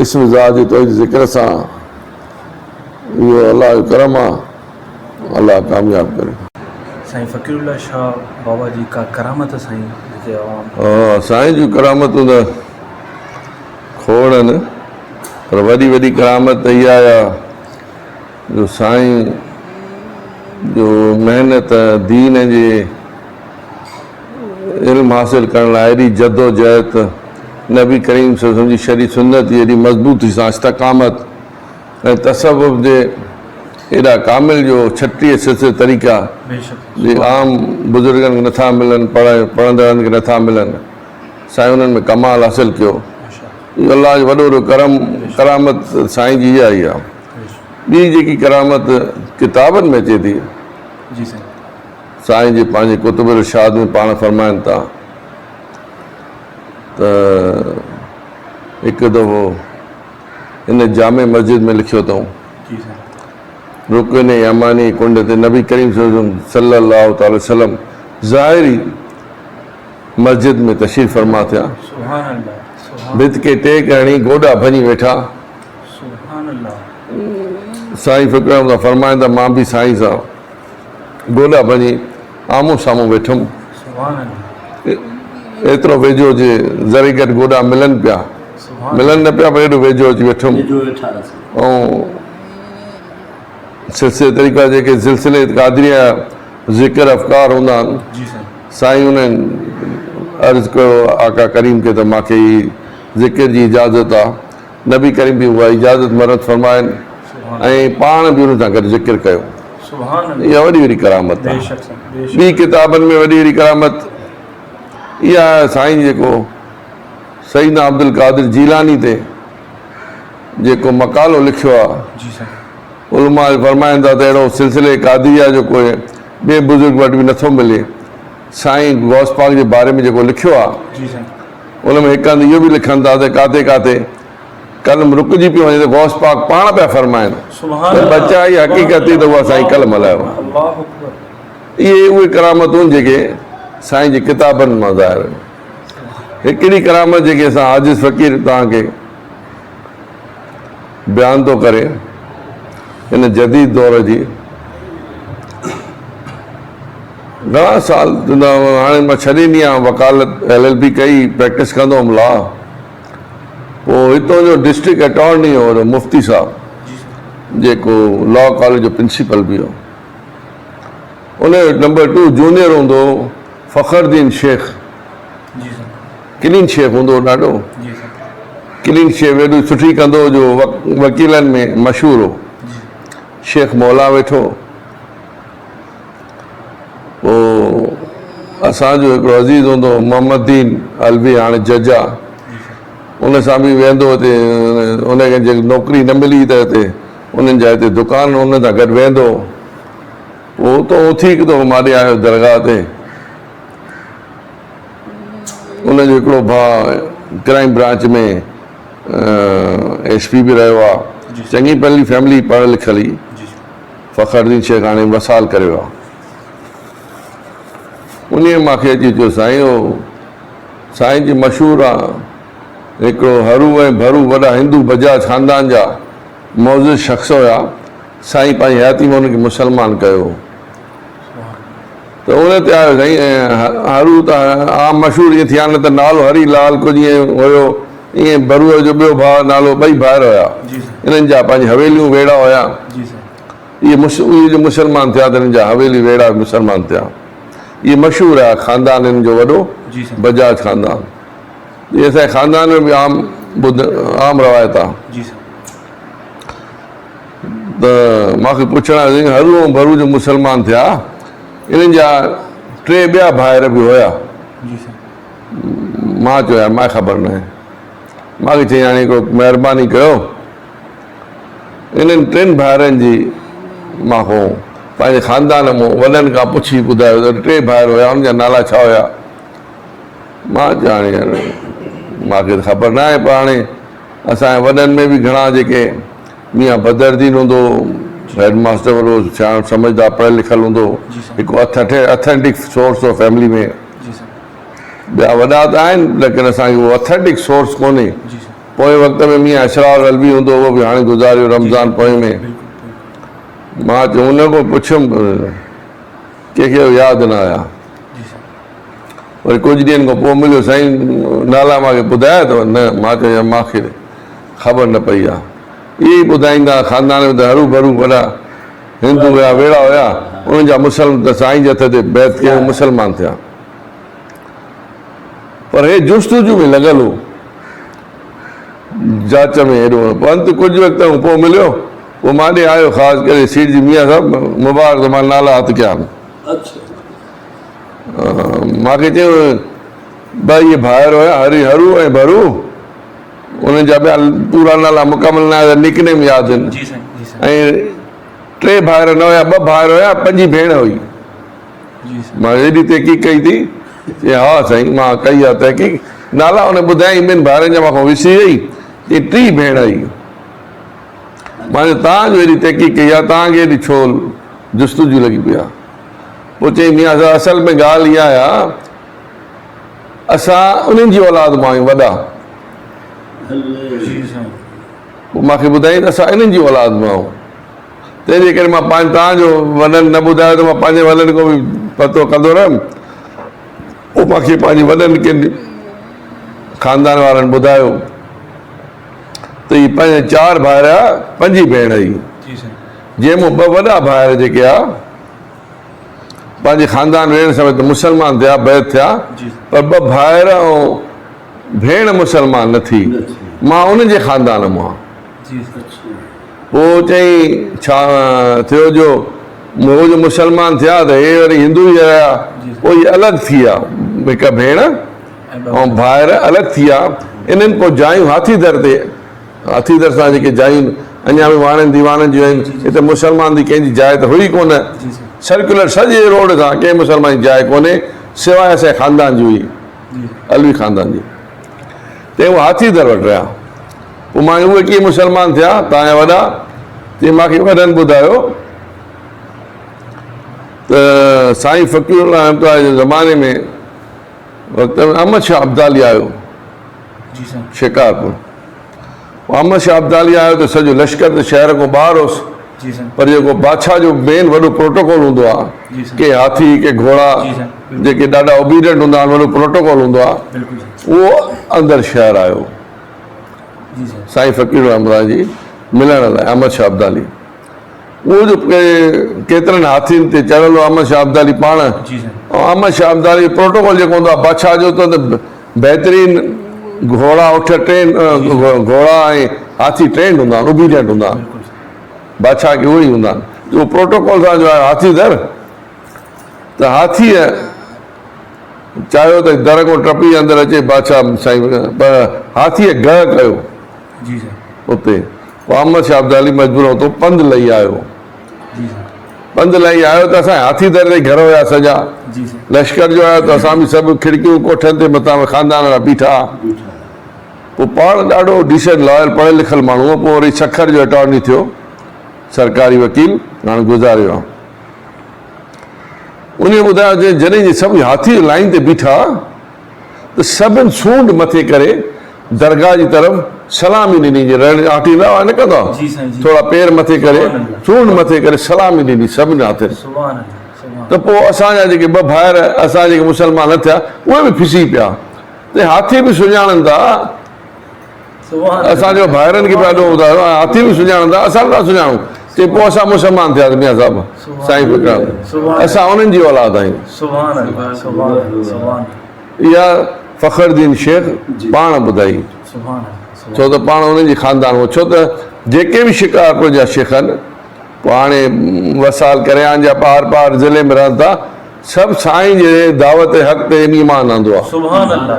इस्म ज़ात जी तौहीद ज़िक्र सां, इहो अलाह जो करम आहे। अलाह कामयाब करे। साईं फ़कीरुल्लाह शाह बाबा जी का करामत साईं जेके आवाम साईं जूं करामतूं त खोड़ आहिनि, पर वॾी वॾी करामत इहा आहे जो साईं जो महिनत दीन जे इल्मु हासिल करण लाइ एॾी जदोजहद, नबी करीम सल्लल्लाहु अलैहि वसल्लम जी शरी सुन्नत जी एॾी मज़बूती सां इस्तक़ामत ऐं तसव्वुफ़ जे एॾा कामिल जो 36 सिलसिले तरीक़ा जे आम बुज़ुर्गनि खे नथा मिलनि, पढ़ंदड़नि खे नथा मिलनि, साईं उन्हनि में कमाल हासिल कयो। इहो अलाह जो वॾो वॾो करामत साईं जी इहा ई आहे। ॿी जेकी करामत किताबनि में अचे थी, साईं जे पंहिंजे कुतुब इरशाद में पाण फरमाइनि था त हिकु दफ़ो इन जामे मस्जिद में लिखियो अथऊं, रुकन यमानी कुंड ते नबी करीम सल्लल्लाहु अलैहि वसल्लम ज़ाहिरी मस्जिद में तशरीफ़ फरमा थिया, भित के टेक हणी गोॾा भञी वेठा। साईं फ़िक्र फरमाइनि था मां बि साईं सां गोॾा भञी आम्हूं साम्हूं वेठुमि। एतिरो वेझो जे ज़रे घटि गोॾा मिलनि पिया, मिलनि न पिया, पर एॾो वेझो अची वेठुमि। ऐं सिलसिले तरीक़ा जेके सिलसिले क़ादरिया ज़िक्र अफ़कार हूंदा आहिनि, साईं उन्हनि अर्ज़ु कयो आका करीम खे त मूंखे ही ज़िक्र जी इजाज़त आहे। नबी करीम बि उहा इजाज़त मरद फरमाइनि ऐं पाण बि उन सां गॾु ज़िक्र कयो। इहा वॾी वॾी करामत आहे। ॿी किताबनि में वॾी वॾी करामत इहा आहे साईं जेको सईदना अब्दुल कादिर जीलानी ते जेको मक़ालो लिखियो आहे, उलमा फरमाइनि था त अहिड़ो सिलसिले क़ादिरिया जो कोई ॿिए बुज़ुर्ग वटि बि नथो मिले। साईं गौस पाक जे बारे में जेको लिखियो आहे, उन में हिकु हंधि इहो बि लिखनि था त काथे काथे कलम रुकिजी पियो वञे त गौस पाक पाण पिया फरमाइनि त बचा ई हक़ीक़त थी त उहा साईं कलम हलायो। इहे उहे करामतूं जेके साईं जी किताबनि मां ज़ाहिर आहिनि। हिकिड़ी करामत जेके असां आजिज़ फ़क़ीर तव्हांखे बयानु थो करे इन जदीद दौर जी। घणा साल हाणे मां छॾे ॾींदी आहियां वकालत, LLB कई, प्रैक्टिस कंदो हुउमि लॉ। पोइ हितां जो डिस्ट्रिक्ट अटॉर्नी हो मुफ्ती साहब जेको लॉ कॉलेज जो प्रिंसिपल बि हो, उन नंबर 2 जूनियर हूंदो फ़खरुद्दीन शेख, क्लीन शेफ हूंदो ॾाढो, क्लीन शेफ एॾी सुठी कंदो जो वकीलनि में मशहूरु हो। शेख मौला वेठो, पोइ असांजो हिकिड़ो अज़ीज़ हूंदो मोहम्मद दीन अलवी, हाणे जज आहे, उन सां बि वेंदो हिते, उनखे जेकी नौकिरी न मिली त हिते उन्हनि जा हिते दुकान, उन सां गॾु वेंदो। पोइ उतो उथी थो माॾे आयो दरगाह ते। उनजो हिकिड़ो भाउ क्राइम ब्रांच में SP बि रहियो आहे, चङी भली फैमिली, पढ़ियल लिखियल ई। फ़खरुद्दीन शेख हाणे वसाल करे वियो आहे। उन मूंखे अची चयो साईं, साईं जी मशहूरु आहे हिकिड़ो हरू ऐं भरू वॾा हिंदू बजाज ख़ानदान जा मौज़ूद शख़्स हुया, साईं पंहिंजी हयाती में हुनखे मुस्लमान कयो। त उन ते आयो साईं, हरू त आम मशहूरु ईअं थिया, न त नालो हरी लाल कुझु ईअं हुयो, ईअं बरूअ जो ॿियो भाउ नालो, ॿई भाइर हुया, इन्हनि जा पंहिंजी हवेलियूं वेड़ा हुया। इहे जो मुस्लमान थिया त हिननि जा हवेली वेड़ा मुस्लमान थिया। इहे मशहूरु आहे ख़ानदान हिन जो वॾो, बजाज ख़ानदान। इहे असांजे ख़ानदान में बि आम रवायत आहे। त मूंखे पुछण हरू ऐं भरू जो मुस्लमान थिया, इन्हनि जा 3 ॿिया भाइर बि हुया। मां चयो यार मूंखे ख़बर न आहे। मूंखे चई हाणे हिकिड़ो महिरबानी कयो, इन्हनि 3 भाइरनि जी मूंखां पंहिंजे ख़ानदान मां वॾनि खां पुछी ॿुधायो त 3 भाइर हुया, उन्हनि जा नाला छा हुया। मां चयो हाणे यार मूंखे त ख़बर न आहे, पर हाणे असांजे वॾनि में बि घणा जेके मियां बदरुद्दीन हूंदो, हेड मास्टर वॾो सियाणो सम्झदार पढ़ियलु लिखियलु हूंदो, हिकु ऑथेंटिक सोर्स ऑफ फैमिली में। ॿिया वॾा त आहिनि, लेकिन असांखे उहो ऑथेंटिक सोर्स कोन्हे। पोइ वक़्त में मियां अशरार अलवी हूंदो, उहो बि हाणे गुज़ारियो रमज़ान पोइ में। मां चयो हुन खां पुछियुमि, कंहिंखे यादि न आया। वरी कुझु ॾींहंनि खां पोइ मिलियो, साईं नाला मूंखे ॿुधाया अथव? न। मां चयो मूंखे ख़बर न पई आहे। इहे ई ॿुधाईंदा ख़ानदान में त हरू भरू वॾा हिंदू हुया, वेड़ा हुया, उन्हनि जा मुस्लमान साईं जे हथ ते बैत कयो, मुस्लमान थिया। पर हे जुस्तजू में लॻल हो, जांच में हेॾो। पोइ अंत कुझु वक़्त खां पोइ मिलियो, पोइ मां ॾे आयो ख़ासि करे सीट जी मियां साहिबु मुबारक, त मां नाला हथु कया। मूंखे चयो भई इहे भाइर हुया हरू ऐं भरू, उन्हनि जा ॿिया पूरा नाला मुकमल न आहे, निकनेम यादि आहिनि। ऐं 3 भाइर न हुया, 2 भाइर हुया, 5 भेण हुई। मां हेॾी तहक़ीक़ कई थी, चई हा साईं मां कई आहे तहक़ीक़। नाला हुन ॿुधायईं, ॿिनि भाइरनि जा मूंखां विसरी वई, चई 3 भेण हुई। मां चयो तव्हांजो हेॾी तहक़ीक़ कई आहे, तव्हांखे हेॾी छो जुस्तजू लॻी पई आहे। पोइ चई मियां साहिबु असल में ॻाल्हि इहा आहे, असां उन्हनि जी औलाद मां आहियूं वॾा। पोइ मूंखे ॿुधाईं त असां इन्हनि जी औलाद मां आहियूं, तंहिंजे करे मां तव्हांजो वॾनि न ॿुधायो त मां पंहिंजे वॾनि खां बि पतो कंदो रहियुमि। पोइ मूंखे पंहिंजे वॾनि खे ख़ानदान वारनि ॿुधायो त इहे पंहिंजे 4 भाइर, 5 भेण हुई, जंहिंमां 2 वॾा भाइर जेके आहे पंहिंजे ख़ानदान वेहण समेत मुस्लमान थिया, बैत थिया, पर 2 भाइर ऐं भेण मुस्लमान न थी। मां उन्हनि जे ख़ानदान मां। पोइ चई छा थियो जो मुस्लमान थिया त हे वरी हिंदू ई रहिया, पोइ इहे अलॻि थी विया, हिकु भेण ऐं भाइर अलॻि थी विया। इन्हनि पोइ जायूं हाथीदर ते, हाथीदर सां जेके जायूं अञा बि वाणनि दीवाननि जूं आहिनि, हिते मुस्लमान जी कंहिंजी जाइ त हुई कोन। सर्कुलर सॼे रोड सां कंहिं मुस्लमान जी जाइ कोन्हे, सवाइ असांजे ख़ानदान जी हुई, अलवी ख़ानदान जी। त उहे हाथीदर वटि रहिया। पोइ मां उहे कीअं मुस्लमान थिया तव्हांजा वॾा, चई मूंखे वॾनि ॿुधायो त साईं फ़क़ीरुल्लाह रहमतुल्लाह जे ज़माने में वक़्त में अहमद शाह अब्दाली आयो शिकारपुर। अहमद शाह अब्दाली आयो त सॼो लश्कर त शहर खां ॿाहिरि होसि, पर जेको बादशाह जो मेन वॾो प्रोटोकॉल हूंदो आहे, के हाथी के घोड़ा जेके ॾाढा ओबीडियंट हूंदा आहिनि, वॾो प्रोटोकॉल हूंदो आहे, उहो अंदरि शहर आयो साईं फ़क़ीर रहमतुल्लाह जी मिलण लाइ। अहमद शाह अब्दाली उहो जो केतिरनि हाथियुनि ते चढ़ियलु हो अहमद शाह अब्दाली पाण। ऐं अहमद शाह अब्दाली प्रोटोकॉल जेको हूंदो आहे बादशाह जो, त बहितरीन घोड़ा घोड़ा ऐं हाथी ट्रेंड हूंदा आहिनि, ओबीडियंट हूंदा आहिनि, बादशाह खे उहे ई हूंदा आहिनि। उहो प्रोटोकॉल सां जो आहे हाथीदर, त हाथीअ चाहियो त दर खां टपी अंदरि अचे बादशाह साईं, पर हाथीअ गह कयो उते। पोइ अहमद शाह अब्दाली मजबूर हो, पंधु लही आयो। पंधु लही आयो त असां हाथीदर ते घर हुया सॼा, लश्कर जो आयो त असां बि सभु खिड़कियूं कोठनि ते मथां ख़ानदान वारा बीठा। पोइ पाण ॾाढो डिसेंट लॉयल पढ़ियलु लिखियलु माण्हू हो। पोइ वरी सखर जो अटॉर्नी थियो, सरकारी वकील, हाणे गुज़ारियो आहे। उन ॿुधायो जॾहिं जे सभु हाथी लाइन ते बीठा त सभिनि सूंड मथे करे दरगाह जी तरफ़ सलामी ॾिनी, जे रण आटी न कंदो आहे, थोरा पेर मथे करे सूंड मथे करे सलामी ॾिनी सभिनी हाथियुनि। त पोइ असांजा जेके 2 भाइर असां जेके मुस्लमान न थिया, उहे बि फिसी पिया। त हाथी बि सुञाणनि था असांजो भाइरनि खे पिया ॾियूं था हाथी बि सुञाणंदा असां नथा सुञाणूं चई पोइ असां मुस्लमान थियासीं मियां साहिबु साईं फिक्रा असां उन्हनि जी औलाद आहियूं इहा फ़खरुद्दीन शेख पाण ॿुधाई छो त पाण उन्हनि जी ख़ानदान हो छो त जेके बि शिकारपुर जा शेख आहिनि पोइ हाणे वसाल करियान जा पार पार ज़िले में रहनि था सभु साईं जे दावत हक़ ते ईमान आंदो आहे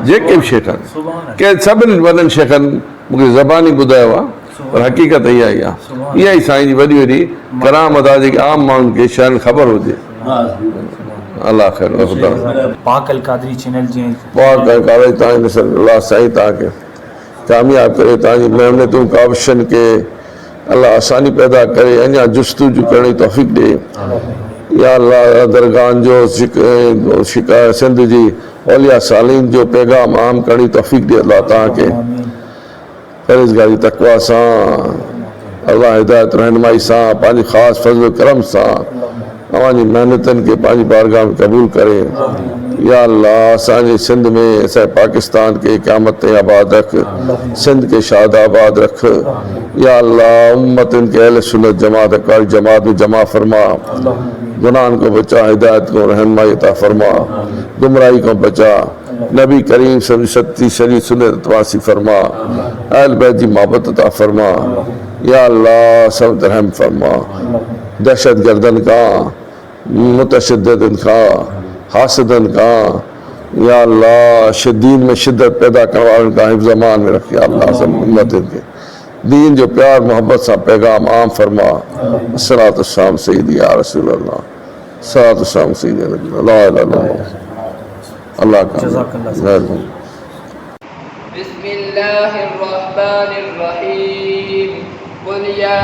जेके बि शेख आहिनि के सभिनी वॾनि शेखनि मूंखे ज़बानी ॿुधायो आहे पर हक़ीक़त इहा ई आहे इहा ई साईं जी वॾी वॾी करामत आहे जेकी आम माण्हुनि खे शयुनि ख़बर हुजे अल्लाह ख़ैर ख़ुदा पाक अल क़ादरी चैनल जी पाक कावे तव्हांजी नसल अलाह साईं तव्हांखे कामयाब करे तव्हांजी महिनतूं काविशनि खे अलाह आसानी पैदा करे अञा जुस्तजू करण जी तौफ़ीक़ ॾे या अल्लाह दरगाहनि जो शिकार सिंध जी औलिया सालीन जो पैगाम आम करण जी तौफ़ीक़ ॾे अलाह तव्हांखे परहेज़गारी तक़वा सां अल्लाह हिदायत रहनुमाई सां पंहिंजी ख़ासि फज़ल करम सां तव्हांजी महिनतनि खे पंहिंजी बारगाह में क़बूल करे या अल्लाह असांजे सिंध में असांजे पाकिस्तान खे क़यामत ताईं आबाद रख सिंध खे शाद आबाद रख या अल्लाह उम्मतनि खे अहल सुन्नत जमात अकाली जमात में जमा फरमा गुनाहन को बचा हिदायत को रहनुमाई अता फरमा गुमराही को बचा नबी करीम सच्ची शरी सुन्नत तवासी फरमा अहल बैत जी मोहब्बत अता फरमा या अल्लाह सब रहम फरमा दहशत गर्दन का मुतशद्दिदन का हासिदन का या अल्लाह शदीद में शिद्दत पैदा करने वालों का हिफ्ज़ अमान में रख या अल्लाह सब उम्मतन के दीन जो प्यार मोहब्बत सा पैगाम आम फरमा सलात शाम सईदी या रसूल अल्लाह सलात शाम सईदी ला इलाहा इल्लल्लाह अल्लाह का मेहरबानी बिस्मिल्लाहिर्रहमानिर्रहीम कुल या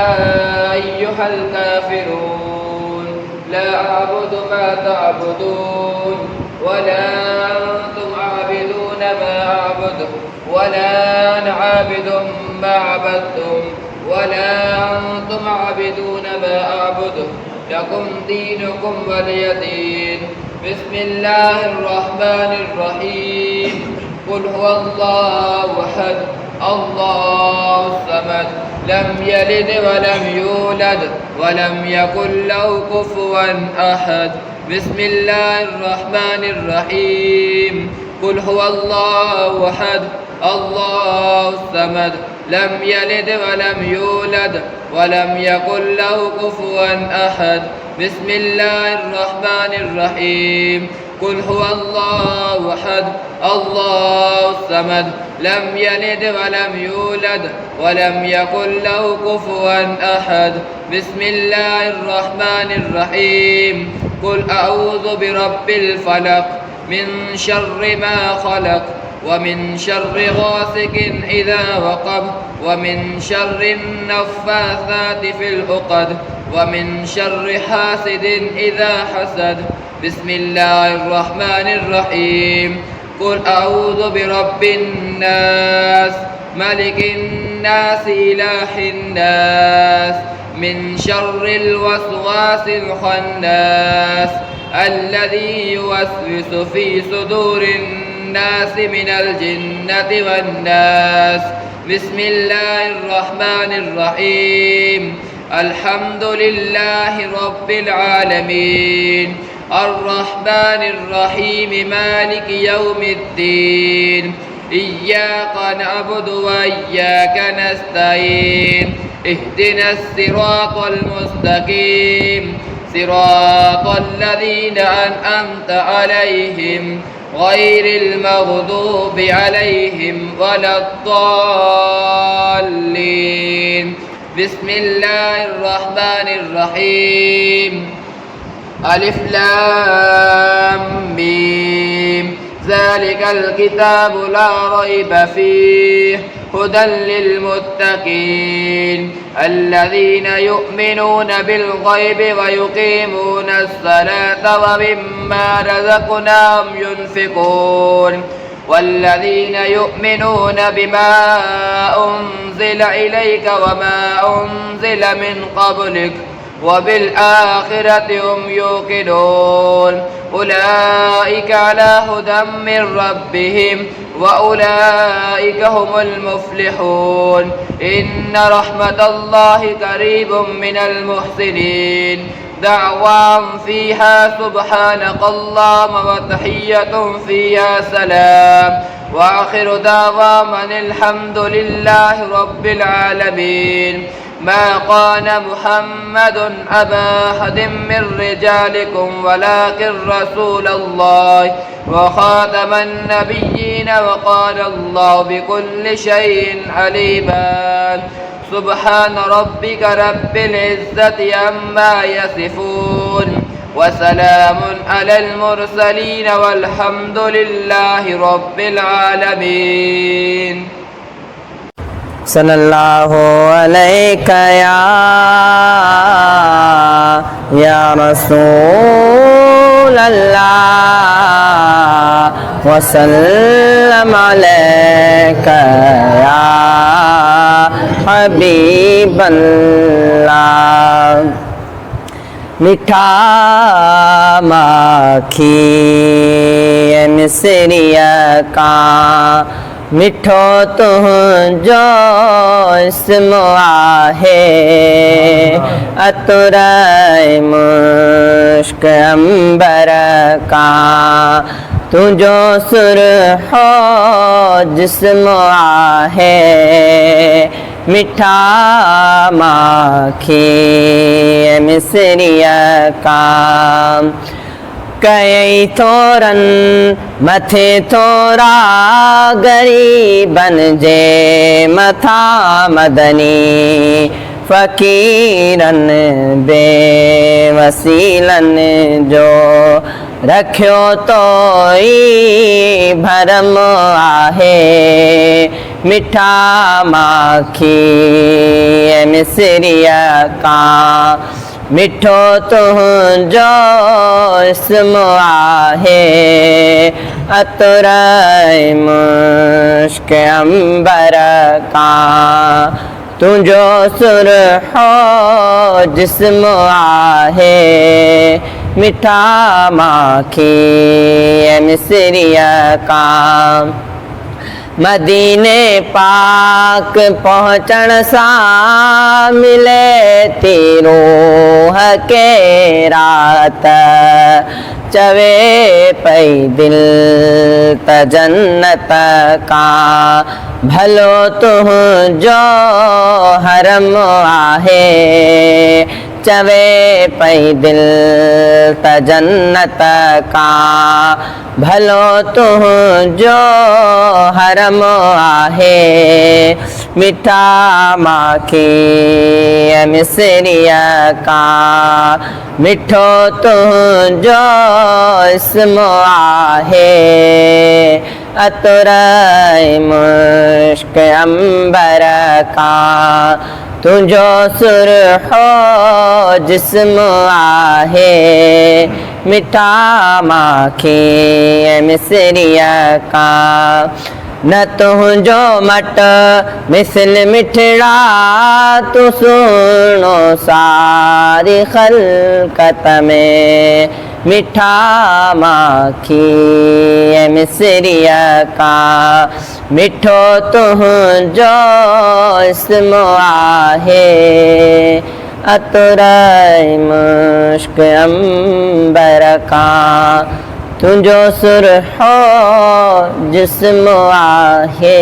अय्युहल काफिरून ला अअबुदु मा तअबुदून वला अंतुम आबिदून मा अअबुदु वला अना आबिदुम मा अबदतुम वला अंतुम आबिदून मा अअबुदु लकुम दीनुकुम वलिय दीन बिस्मिल्लाहिर्रहमानिर्रहीम कुल हुवल्लाहु अहद अल्लाहु समद लम यलिद वलम यूलद वलम यकुल लहु कुफुवन अहद बिस्मिल्लाहिर्रहमानिर्रहीम कुल हुवल्लाहु अहद अल्लाहु समद लम यलिद वलम यूलद वलम यकुल लहु कुफुवन अहद बिस्मिल्लाहिर्रहमानिर्रहीम कुल हुवल्लाहु अहद अल्लाहु समद लम यलिद वलम यूलद वलम यकुल लहु कुफुवन अहद बिस्मिल्लाहिर्रहमानिर्रहीम कुल अऊज़ु बिरब्बिल फलक मिन शर्रि मा खलक वमिन शर्रि गासिकिन इज़ा वक़ब वमिन शर्रि नफ़्फ़ासाति फ़िल उक़द वमिन शर्रि हासिदिन इज़ा हसद बिस्मिल्लाहिर्रहमानिर्रहीम कुल अऊज़ु बिरब्बिन नास मलिकिन नास इलाहिन नास मिन शर्रिल वस्वासिल खन्नास अल्लज़ी युवस्विसु फ़ी सुदूरिन नास मिनल जिन्नति वन्नास बिस्मिल्लाहिर्रहमानिर्रहीम अल्हम्दुलिल्लाहि रब्बिल आलमीन अर्रहमानिर्रहीम मालिकि यौमिद्दीन इय्याक नअबुदु व इय्याक नस्तईन इहदिनस सिरातल मुस्तकीम सिरातल लज़ीना अनअमत अलैहिम गैरिल मग़दूबि अलैहिम वलद्दाल्लीन बिस्मिल्लाहिर्रहमानिर्रहीम अलिफ लाम मीम ज़ालिकल किताबु ला रैब फीह हुदल लिलमुत्तकीन अल्लज़ीना युमिनूना बिल गैबि व युकीमूना अस्सलाता व मिम्मा रज़क़नाहुम युनफ़िक़ून والذين يؤمنون بما أنزل إليك وما أنزل من قبلك وبالآخرة هم يوقنون أولئك على هدى من ربهم وأولئك هم المفلحون إن رحمة الله قريب من المحسنين دعواهم فيها سبحانك اللهم وتحية فيها سلام وآخر دعواهم أن الحمد لله رب العالمين ما قال محمد أبا أحد من رجالكم ولكن رسول الله وخاتم النبيين وقال الله بكل شيء عليما سبحان ربك رب العزة عما يصفون وسلام على المرسلين والحمد لله رب العالمين صلی اللہ علیہ یا رسول اللہ وسلم علیک یا حبیب اللہ میٹھا مکھی مصریہ کا میٹھو تجھو اسم ہے عطر مشک عنبر کا تجھو سرخ جسم ہے میٹھا مکھی مصریہ کا کئی تھورن متھے تھورا غریبن جے متھا مدنی فقیرن بے وسیلن جو رکھیو تو بھرم آہے میٹھا مکھی مصریہ کا میٹھو تجھو اسم ہے عطر مشک عنبر کا تجھو سرخ جسم ہے میٹھا مکھی مصریہ کا مدینے پاک پہنچن سا ملے تی روح کے رات چوے پئی دل تا جنت کا بھلو تجھو حرم آہے چوے پئی دل تا جنت کا بھلو تجھو حرم آہے میٹھا مکھی مصریہ کا میٹھو تجھو اسم ہے عطر مشک عنبر کا تجھو سرخ جسم ہے میٹھا مکھی مصریہ کا نہ تجھو مٹ مثل مٹھڑا تو سنو ساری خلقت میں میٹھا مکھی مصریہ کا میٹھو تجھو اسم ہے عطر مشک عنبر کا تجھو سرخ جسم ہے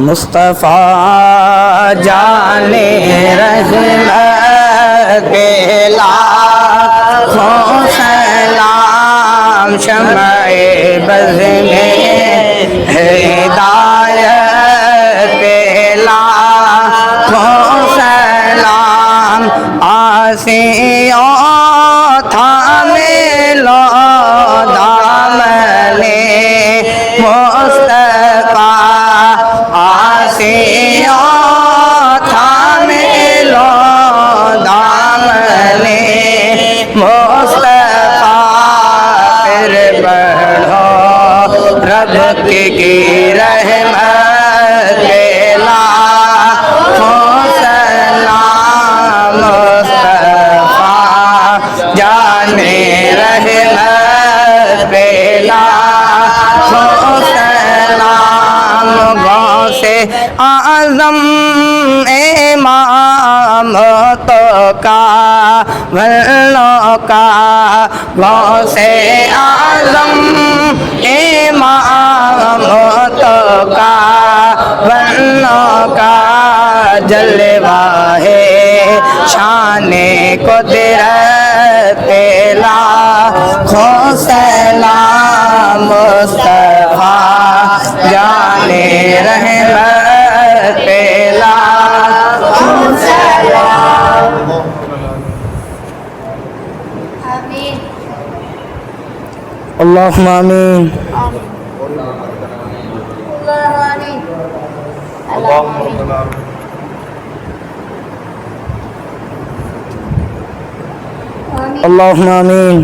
مصطفیٰ جان رحمت کے لاکھوں سلام شمع بز میں ہدایت کے لاکھوں سلام آسیوں تھامے لو دامنے مصطفیٰ آسیوں تھامے لو دامنے مصطفیٰ پھر بڑھو رب اعظم امام تو کا ولو کا غوث اعظم امام تو کا ولو کا جلوہ ہے شان قدرت لاکھوں سلام مصطفیٰ جان رحمت لاکھوں سلام. اللہم آمین. اللہم آمین.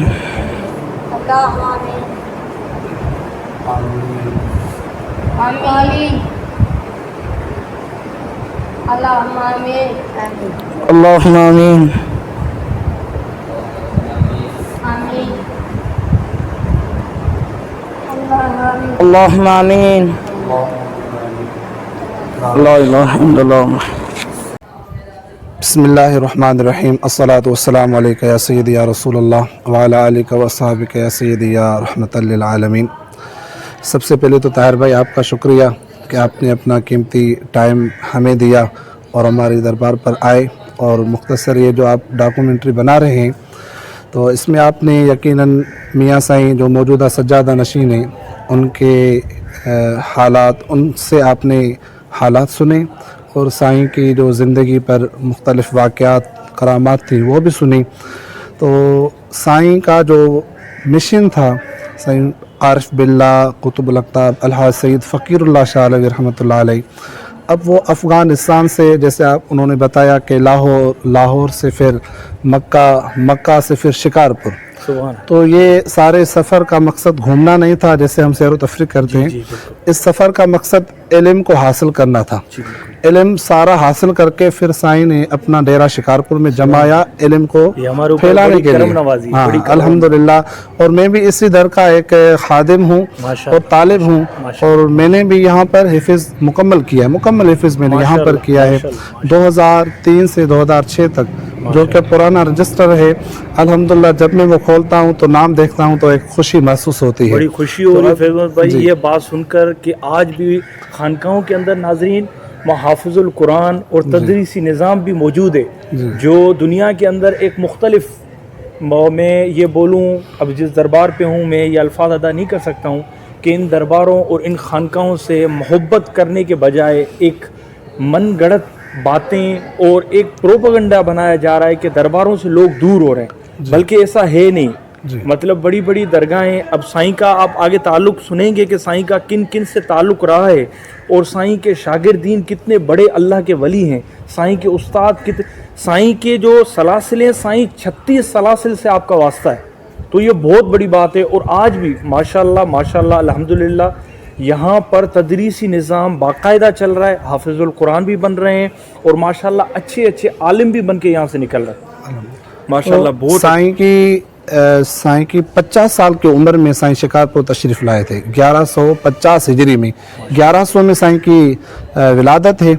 اللہم آمین. اللہم آمین. لا الہ الا اللہ. بسم اللہ الرحمن الرحیم. الصلاۃ والسلام علیکہ یا سیدی یا رسول اللہ وعلی آلکہ وصحبک یا سیدی یا رحمت للعالمین. سب سے پہلے تو طاہر بھائی آپ کا شکریہ کہ آپ نے اپنا قیمتی ٹائم ہمیں دیا اور ہماری دربار پر آئے، اور مختصر یہ جو آپ ڈاکومنٹری بنا رہے ہیں تو اس میں آپ نے یقیناً میاں سائیں جو موجودہ سجادہ نشین ہیں ان کے حالات، ان سے آپ نے حالات سنے، اور سائیں کی جو زندگی پر مختلف واقعات کرامات تھی وہ بھی سنی. تو سائیں کا جو مشن تھا، سائیں عارف باللہ قطب الاقطاب الحاج سید فقیر اللہ شاہ علیہ رحمۃ اللہ علیہ، اب وہ افغانستان سے، جیسے انہوں نے بتایا کہ لاہور سے پھر مکہ سے پھر شکارپور، تو یہ سارے سفر کا مقصد گھومنا نہیں تھا جیسے ہم سیر و تفریح کرتے ہیں. اس سفر کا مقصد علم کو حاصل کرنا تھا. علم سارا حاصل کر کے پھر سائیں نے اپنا ڈیرہ شکارپور میں جمایا علم کو پھیلانے کے لیے. ہاں الحمدللہ. اور میں بھی اسی در کا ایک خادم ہوں اور طالب ہوں، اور میں نے بھی یہاں پر حفظ مکمل کیا ہے، مکمل حفظ میں نے یہاں پر کیا ہے 2003 سے 2006 تک، جو کہ پرانا رجسٹر ہے. الحمدللہ جب میں وہ کھولتا ہوں تو نام دیکھتا ہوں تو ایک خوشی محسوس ہوتی ہے. بڑی خوشی ہو رہی ہے فیض بھائی یہ بات سن کر کہ آج بھی خانقاہوں کے اندر ناظرین محافظ القرآن اور تدریسی نظام بھی موجود ہے، جو دنیا کے اندر ایک مختلف، میں یہ بولوں اب جس دربار پہ ہوں میں یہ الفاظ ادا نہیں کر سکتا ہوں کہ ان درباروں اور ان خانقاہوں سے محبت کرنے کے بجائے ایک من گڑت باتیں اور ایک پروپیگنڈا بنایا جا رہا ہے کہ درباروں سے لوگ دور ہو رہے ہیں، بلکہ ایسا ہے نہیں. مطلب بڑی بڑی درگاہیں، اب سائیں کا آپ آگے تعلق سنیں گے کہ سائیں کا کن کن سے تعلق رہا ہے، اور سائیں کے شاگردین کتنے بڑے اللہ کے ولی ہیں، سائیں کے استاد سائیں کے جو سلاسل ہیں، سائیں 36 سلاسل سے آپ کا واسطہ ہے. تو یہ بہت بڑی بات ہے. اور آج بھی ماشاءاللہ الحمدللہ یہاں پر تدریسی نظام باقاعدہ چل رہا ہے، حافظ القرآن بھی بن رہے ہیں، اور ماشاءاللہ اچھے عالم بھی بن کے یہاں سے نکل رہے ہیں ماشاءاللہ. بہت سائیں کی 50 سال کی عمر میں سائیں شکارپور تشریف لائے تھے 1150 ہجری میں. 1100 میں سائیں کی ولادت ہے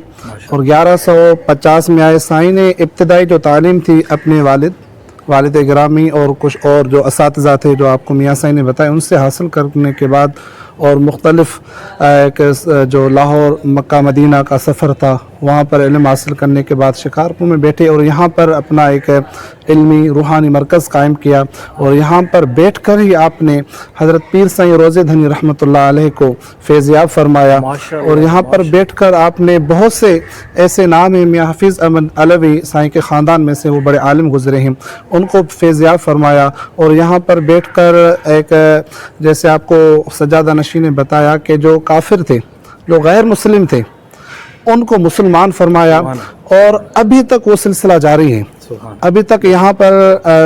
اور 1150 میں آئے. سائیں نے ابتدائی جو تعلیم تھی اپنے والد گرامی اور کچھ اور جو اساتذہ تھے جو آپ کو میاں سائیں نے بتایا ان سے حاصل کرنے کے بعد، اور مختلف جو لاہور مکہ مدینہ کا سفر تھا وہاں پر علم حاصل کرنے کے بعد شکارپور میں بیٹھے اور یہاں پر اپنا ایک علمی روحانی مرکز قائم کیا. اور یہاں پر بیٹھ کر ہی آپ نے حضرت پیر سائیں روزے دھنی رحمۃ اللہ علیہ کو فیضیاب فرمایا. اور یہاں پر بیٹھ کر آپ نے بہت سے ایسے نام ہیں، میاں حفیظ احمد علوی سائیں کے خاندان میں سے وہ بڑے عالم گزرے ہیں، ان کو فیضیاب فرمایا. اور یہاں پر بیٹھ کر ایک جیسے آپ کو سجادہ نشین نے بتایا کہ جو کافر تھے، جو غیر مسلم تھے، ان کو مسلمان فرمایا. اور ابھی تک وہ سلسلہ جاری ہے. ابھی تک یہاں پر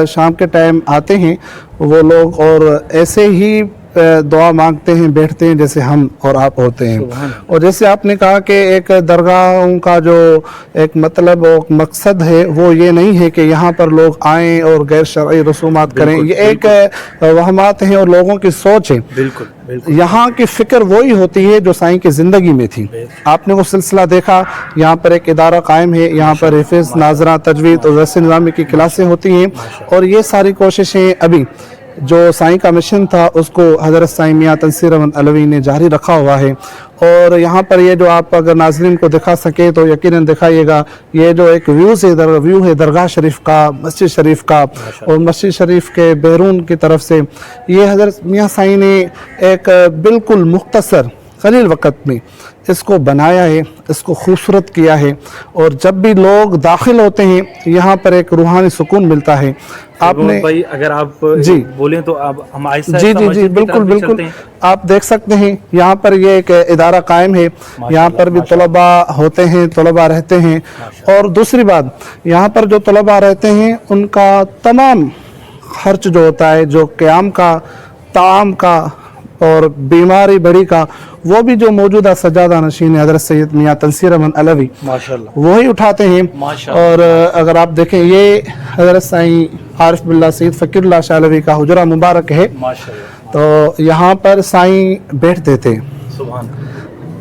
شام کے ٹائم آتے ہیں وہ لوگ، اور ایسے ہی دعا مانگتے ہیں بیٹھتے ہیں جیسے ہم اور آپ ہوتے ہیں. اور جیسے آپ نے کہا کہ ایک درگاہوں کا جو ایک مطلب اور مقصد ہے وہ یہ نہیں ہے کہ یہاں پر لوگ آئیں اور غیر شرعی رسومات کریں, یہ ایک وہمات ہیں اور لوگوں کی سوچ ہے. بالکل بالکل. یہاں کی فکر وہی ہوتی ہے جو سائیں کی زندگی میں تھی. آپ نے وہ سلسلہ دیکھا, یہاں پر ایک ادارہ قائم ہے, یہاں پر حفظ, ناظرہ, تجوید اور ویسے نظامی کی کلاسیں ہوتی ہیں, اور یہ ساری کوششیں ابھی جو سائیں کا مشن تھا اس کو حضرت سائیں میاں تنصیر احمد علوی نے جاری رکھا ہوا ہے. اور یہاں پر یہ جو آپ اگر ناظرین کو دکھا سکے تو یقیناً دکھائیے گا, یہ جو ایک ویو ہے درگاہ شریف کا, مسجد شریف کا, اور مسجد شریف کے بیرون کی طرف سے یہ حضرت میاں سائیں نے ایک بالکل مختصر قلیل وقت میں اس کو بنایا ہے, اس کو خوبصورت کیا ہے, اور جب بھی لوگ داخل ہوتے ہیں یہاں پر ایک روحانی سکون ملتا ہے. آپ نے بھائی اگر آپ جی بولیں تو اب ہم آہستہ جی جی جی بالکل بالکل آپ دیکھ سکتے ہیں یہاں پر یہ ایک ادارہ قائم ہے, یہاں پر بھی طلباء ہوتے ہیں, طلباء رہتے ہیں. اور دوسری بات یہاں پر جو طلباء رہتے ہیں ان کا تمام خرچ جو ہوتا ہے, جو قیام کا, طعام کا اور بیماری بڑی کا, وہ بھی جو موجودہ سجادہ نشین حضرت سید میاں تنصیر احمد علوی وہی اٹھاتے ہیں. اور اگر آپ دیکھیں یہ حضرت سائیں عارف باللہ سید فقیر اللہ شاہ علوی کا حجرہ مبارک ہے, تو یہاں پر سائیں بیٹھتے تھے.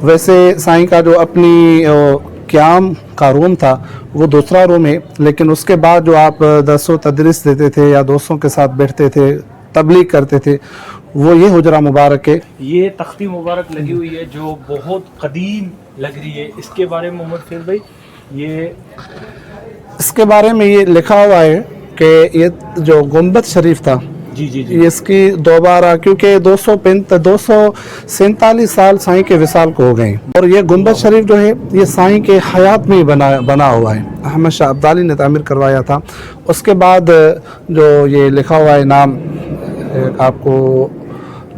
ویسے سائیں کا جو اپنی قیام کا روم تھا وہ دوسرا روم ہے, لیکن اس کے بعد جو آپ درس و تدریس دیتے تھے یا دوستوں کے ساتھ بیٹھتے تھے, تبلیغ کرتے تھے, وہ یہ حجرہ مبارک ہے. یہ تختی مبارک لگی ہوئی ہے جو بہت قدیم لگ رہی ہے, اس کے بارے میں محمد فیض بھائی یہ اس کے بارے میں یہ لکھا ہوا ہے کہ یہ جو گنبد شریف تھا جی جی جی اس کی دوبارہ, کیونکہ 247 سال سائیں کے وصال کو ہو گئے, اور یہ گنبد شریف جو ہے یہ سائیں کے حیات میں بنا ہوا ہے. احمد شاہ عبدالی نے تعمیر کروایا تھا. اس کے بعد جو یہ لکھا ہوا ہے نام آپ کو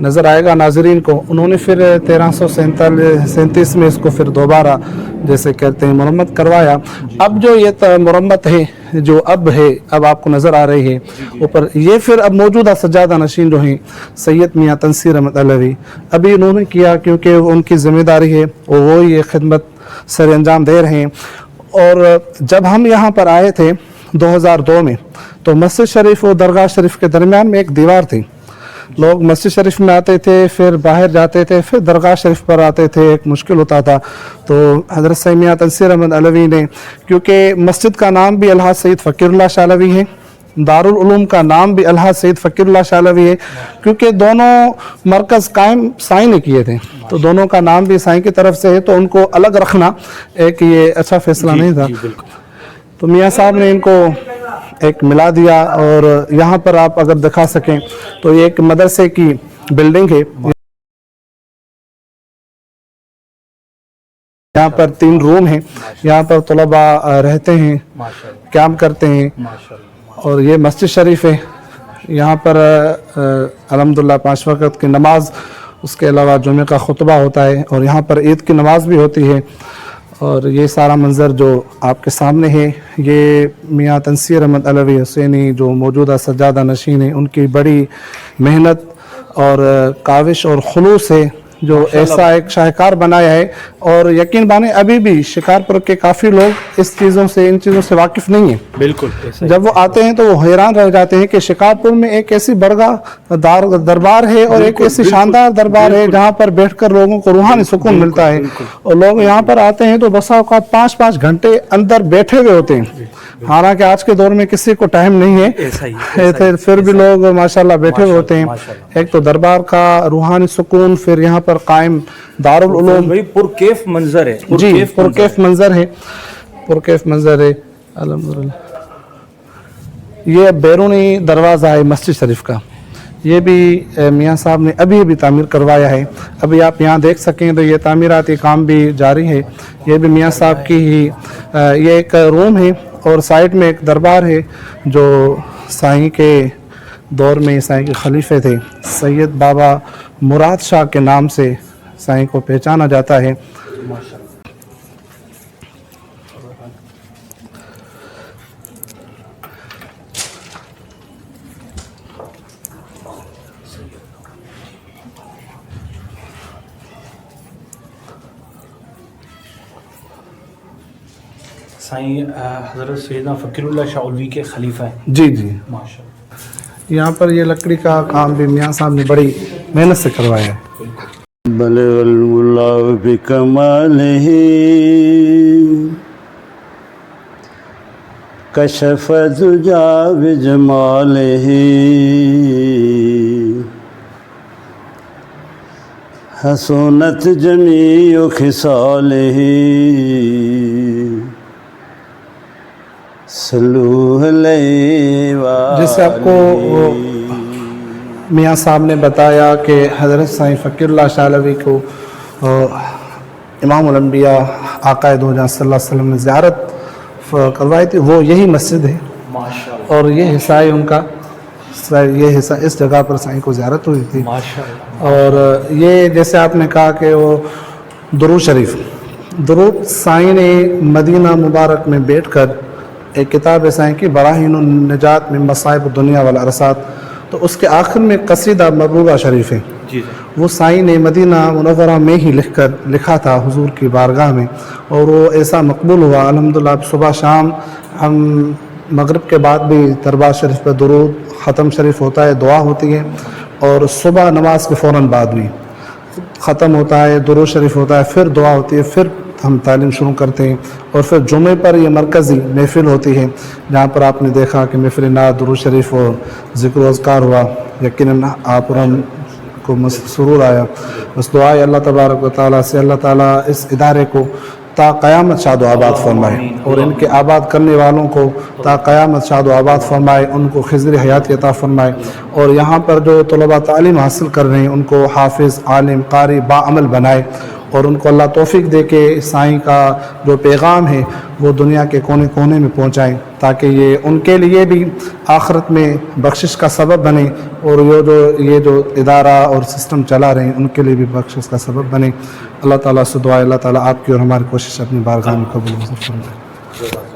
نظر آئے گا ناظرین کو, انہوں نے پھر 1337 میں اس کو پھر دوبارہ جیسے کہتے ہیں مرمت کروایا. اب جو یہ مرمت ہے جو اب ہے, اب آپ کو نظر آ رہی ہے اوپر, یہ پھر اب موجودہ سجادہ نشین جو ہیں سید میاں تنصیر احمد علوی ابھی انہوں نے کیا, کیونکہ ان کی ذمہ داری ہے وہ یہ خدمت سر انجام دے رہے ہیں. اور جب ہم یہاں پر آئے تھے 2002 میں تو مسجد شریف اور درگاہ شریف کے درمیان میں ایک دیوار تھی. لوگ مسجد شریف میں آتے تھے, پھر باہر جاتے تھے, پھر درگاہ شریف پر آتے تھے, ایک مشکل ہوتا تھا. تو حضرت سائیں میاں تنصیر احمد علوی نے, کیونکہ مسجد کا نام بھی الحاج سید فقیر اللہ شاہ علوی ہے, دارالعلوم کا نام بھی الحاج سید فقیر اللہ شاہ علوی ہے, کیونکہ دونوں مرکز قائم سائیں نے کیے تھے, تو دونوں کا نام بھی سائیں کی طرف سے ہے, تو ان کو الگ رکھنا ایک یہ اچھا فیصلہ نہیں تھا. تو میاں صاحب نے ان کو ایک ملا دیا. اور یہاں پر آپ اگر دکھا سکیں تو یہ ایک مدرسے کی بلڈنگ ہے, یہاں پر 3 روم ہیں, یہاں پر طلباء رہتے ہیں, قیام کرتے ہیں. اور یہ مسجد شریف ہے, یہاں پر الحمدللہ 5 وقت کی نماز, اس کے علاوہ جمعہ کا خطبہ ہوتا ہے, اور یہاں پر عید کی نماز بھی ہوتی ہے. اور یہ سارا منظر جو آپ کے سامنے ہے یہ میاں تنصیر احمد علوی حسینی جو موجودہ سجادہ نشین ہیں ان کی بڑی محنت اور کاوش اور خلوص ہے جو ایسا ایک شاہکار بنایا ہے. اور یقین بانے ابھی بھی شکارپور کے کافی لوگ ان چیزوں سے واقف نہیں ہیں. بالکل. جب وہ آتے ہیں تو وہ حیران رہ جاتے ہیں کہ شکارپور میں ایک ایسی برگاہ دربار ہے اور ایک ایسی شاندار دربار ہے جہاں پر بیٹھ کر لوگوں کو روحانی سکون ملتا ہے. اور لوگ یہاں پر آتے ہیں تو بسا اوقات 5-5 گھنٹے اندر بیٹھے ہوئے ہوتے ہیں, حالانکہ آج کے دور میں کسی کو ٹائم نہیں ہے, پھر بھی لوگ ماشاءاللہ بیٹھے ہوئے ہوتے ہیں. ایک تو دربار کا روحانی سکون, پھر یہاں پر قائم دارالعلوم پرکیف منظر ہے. جی پرکیف منظر ہے, پرکیف منظر ہے الحمدللہ. یہ بیرونی دروازہ ہے مسجد شریف کا, یہ بھی میاں صاحب نے ابھی تعمیر کروایا ہے. ابھی آپ یہاں دیکھ سکیں تو یہ تعمیراتی کام بھی جاری ہے. یہ بھی میاں صاحب کی ہی یہ ایک روم ہے, اور سائڈ میں ایک دربار ہے جو سائیں کے دور میں سائیں کے خلیفے تھے, سید بابا مراد شاہ کے نام سے سائیں کو پہچانا جاتا ہے. سائیں حضرت سیدنا فقیر اللہ شاہ علوی کے خلیفہ ہیں. جی جی. ماشاء اللہ. یہاں پر یہ لکڑی کا کام بھی میاں صاحب نے بڑی محنت سے کروایا ہے. بلغ الملا بکمالہ کشف الدجا بجمالہ حسنت جمیع خصالہ صلو علیہ وآلہ. جیسے آپ کو میاں صاحب نے بتایا کہ حضرت سائیں فقیر اللہ شاہ علوی کو امام الانبیاء آقا دو جہاں صلی اللہ علیہ وسلم نے زیارت کروائی تھی، وہ یہی مسجد ہے. ماشاء اللہ. اور یہ حصہ ہے ان کا، یہ حصہ اس جگہ پر سائیں کو زیارت ہوئی تھی. ماشاء اللہ. اور یہ جیسے آپ نے کہا کہ وہ درود شریف، درود سائیں نے مدینہ مبارک میں بیٹھ کر ایک کتاب ہے سائیں کی براہین النجات من مصائب الدنیا والارسات، تو اس کے آخر میں قصیدہ مربوبہ شریف ہے. جی وہ سائیں نے مدینہ منورہ میں ہی لکھا تھا حضور کی بارگاہ میں، اور وہ ایسا مقبول ہوا الحمدللہ. صبح شام ہم مغرب کے بعد بھی دربار شریف پہ درود ختم شریف ہوتا ہے، دعا ہوتی ہے، اور صبح نماز کے فوراً بعد بھی ختم ہوتا ہے، درود شریف ہوتا ہے، پھر دعا ہوتی ہے، پھر ہم تعلیم شروع کرتے ہیں. اور پھر جمعے پر یہ مرکزی محفل ہوتی ہے جہاں پر آپ نے دیکھا کہ محفل نعت، درود شریف اور ذکر و اذکار ہوا. یقیناً آپ اور ہم کو سرور آیا. بس دعا ہے اللہ تبارک و تعالیٰ سے، اللہ تعالیٰ اس ادارے کو تا قیامت شاد و آباد فرمائے، اور ان کے آباد کرنے والوں کو تا قیامت شاد و آباد فرمائے، ان کو خضر حیات عطا فرمائے. اور یہاں پر جو طلباء تعلیم حاصل کر رہے ہیں ان کو حافظ، عالم، قاری، باعمل بنائے، اور ان کو اللہ توفیق دے کہ سائیں کا جو پیغام ہے وہ دنیا کے کونے کونے میں پہنچائیں، تاکہ یہ ان کے لیے بھی آخرت میں بخشش کا سبب بنے، اور یہ جو ادارہ اور سسٹم چلا رہے ہیں ان کے لیے بھی بخشش کا سبب بنے. اللہ تعالیٰ سے دعا ہے اللہ تعالیٰ آپ کی اور ہماری کوشش اپنی بارگاہ میں قبول فرمائے.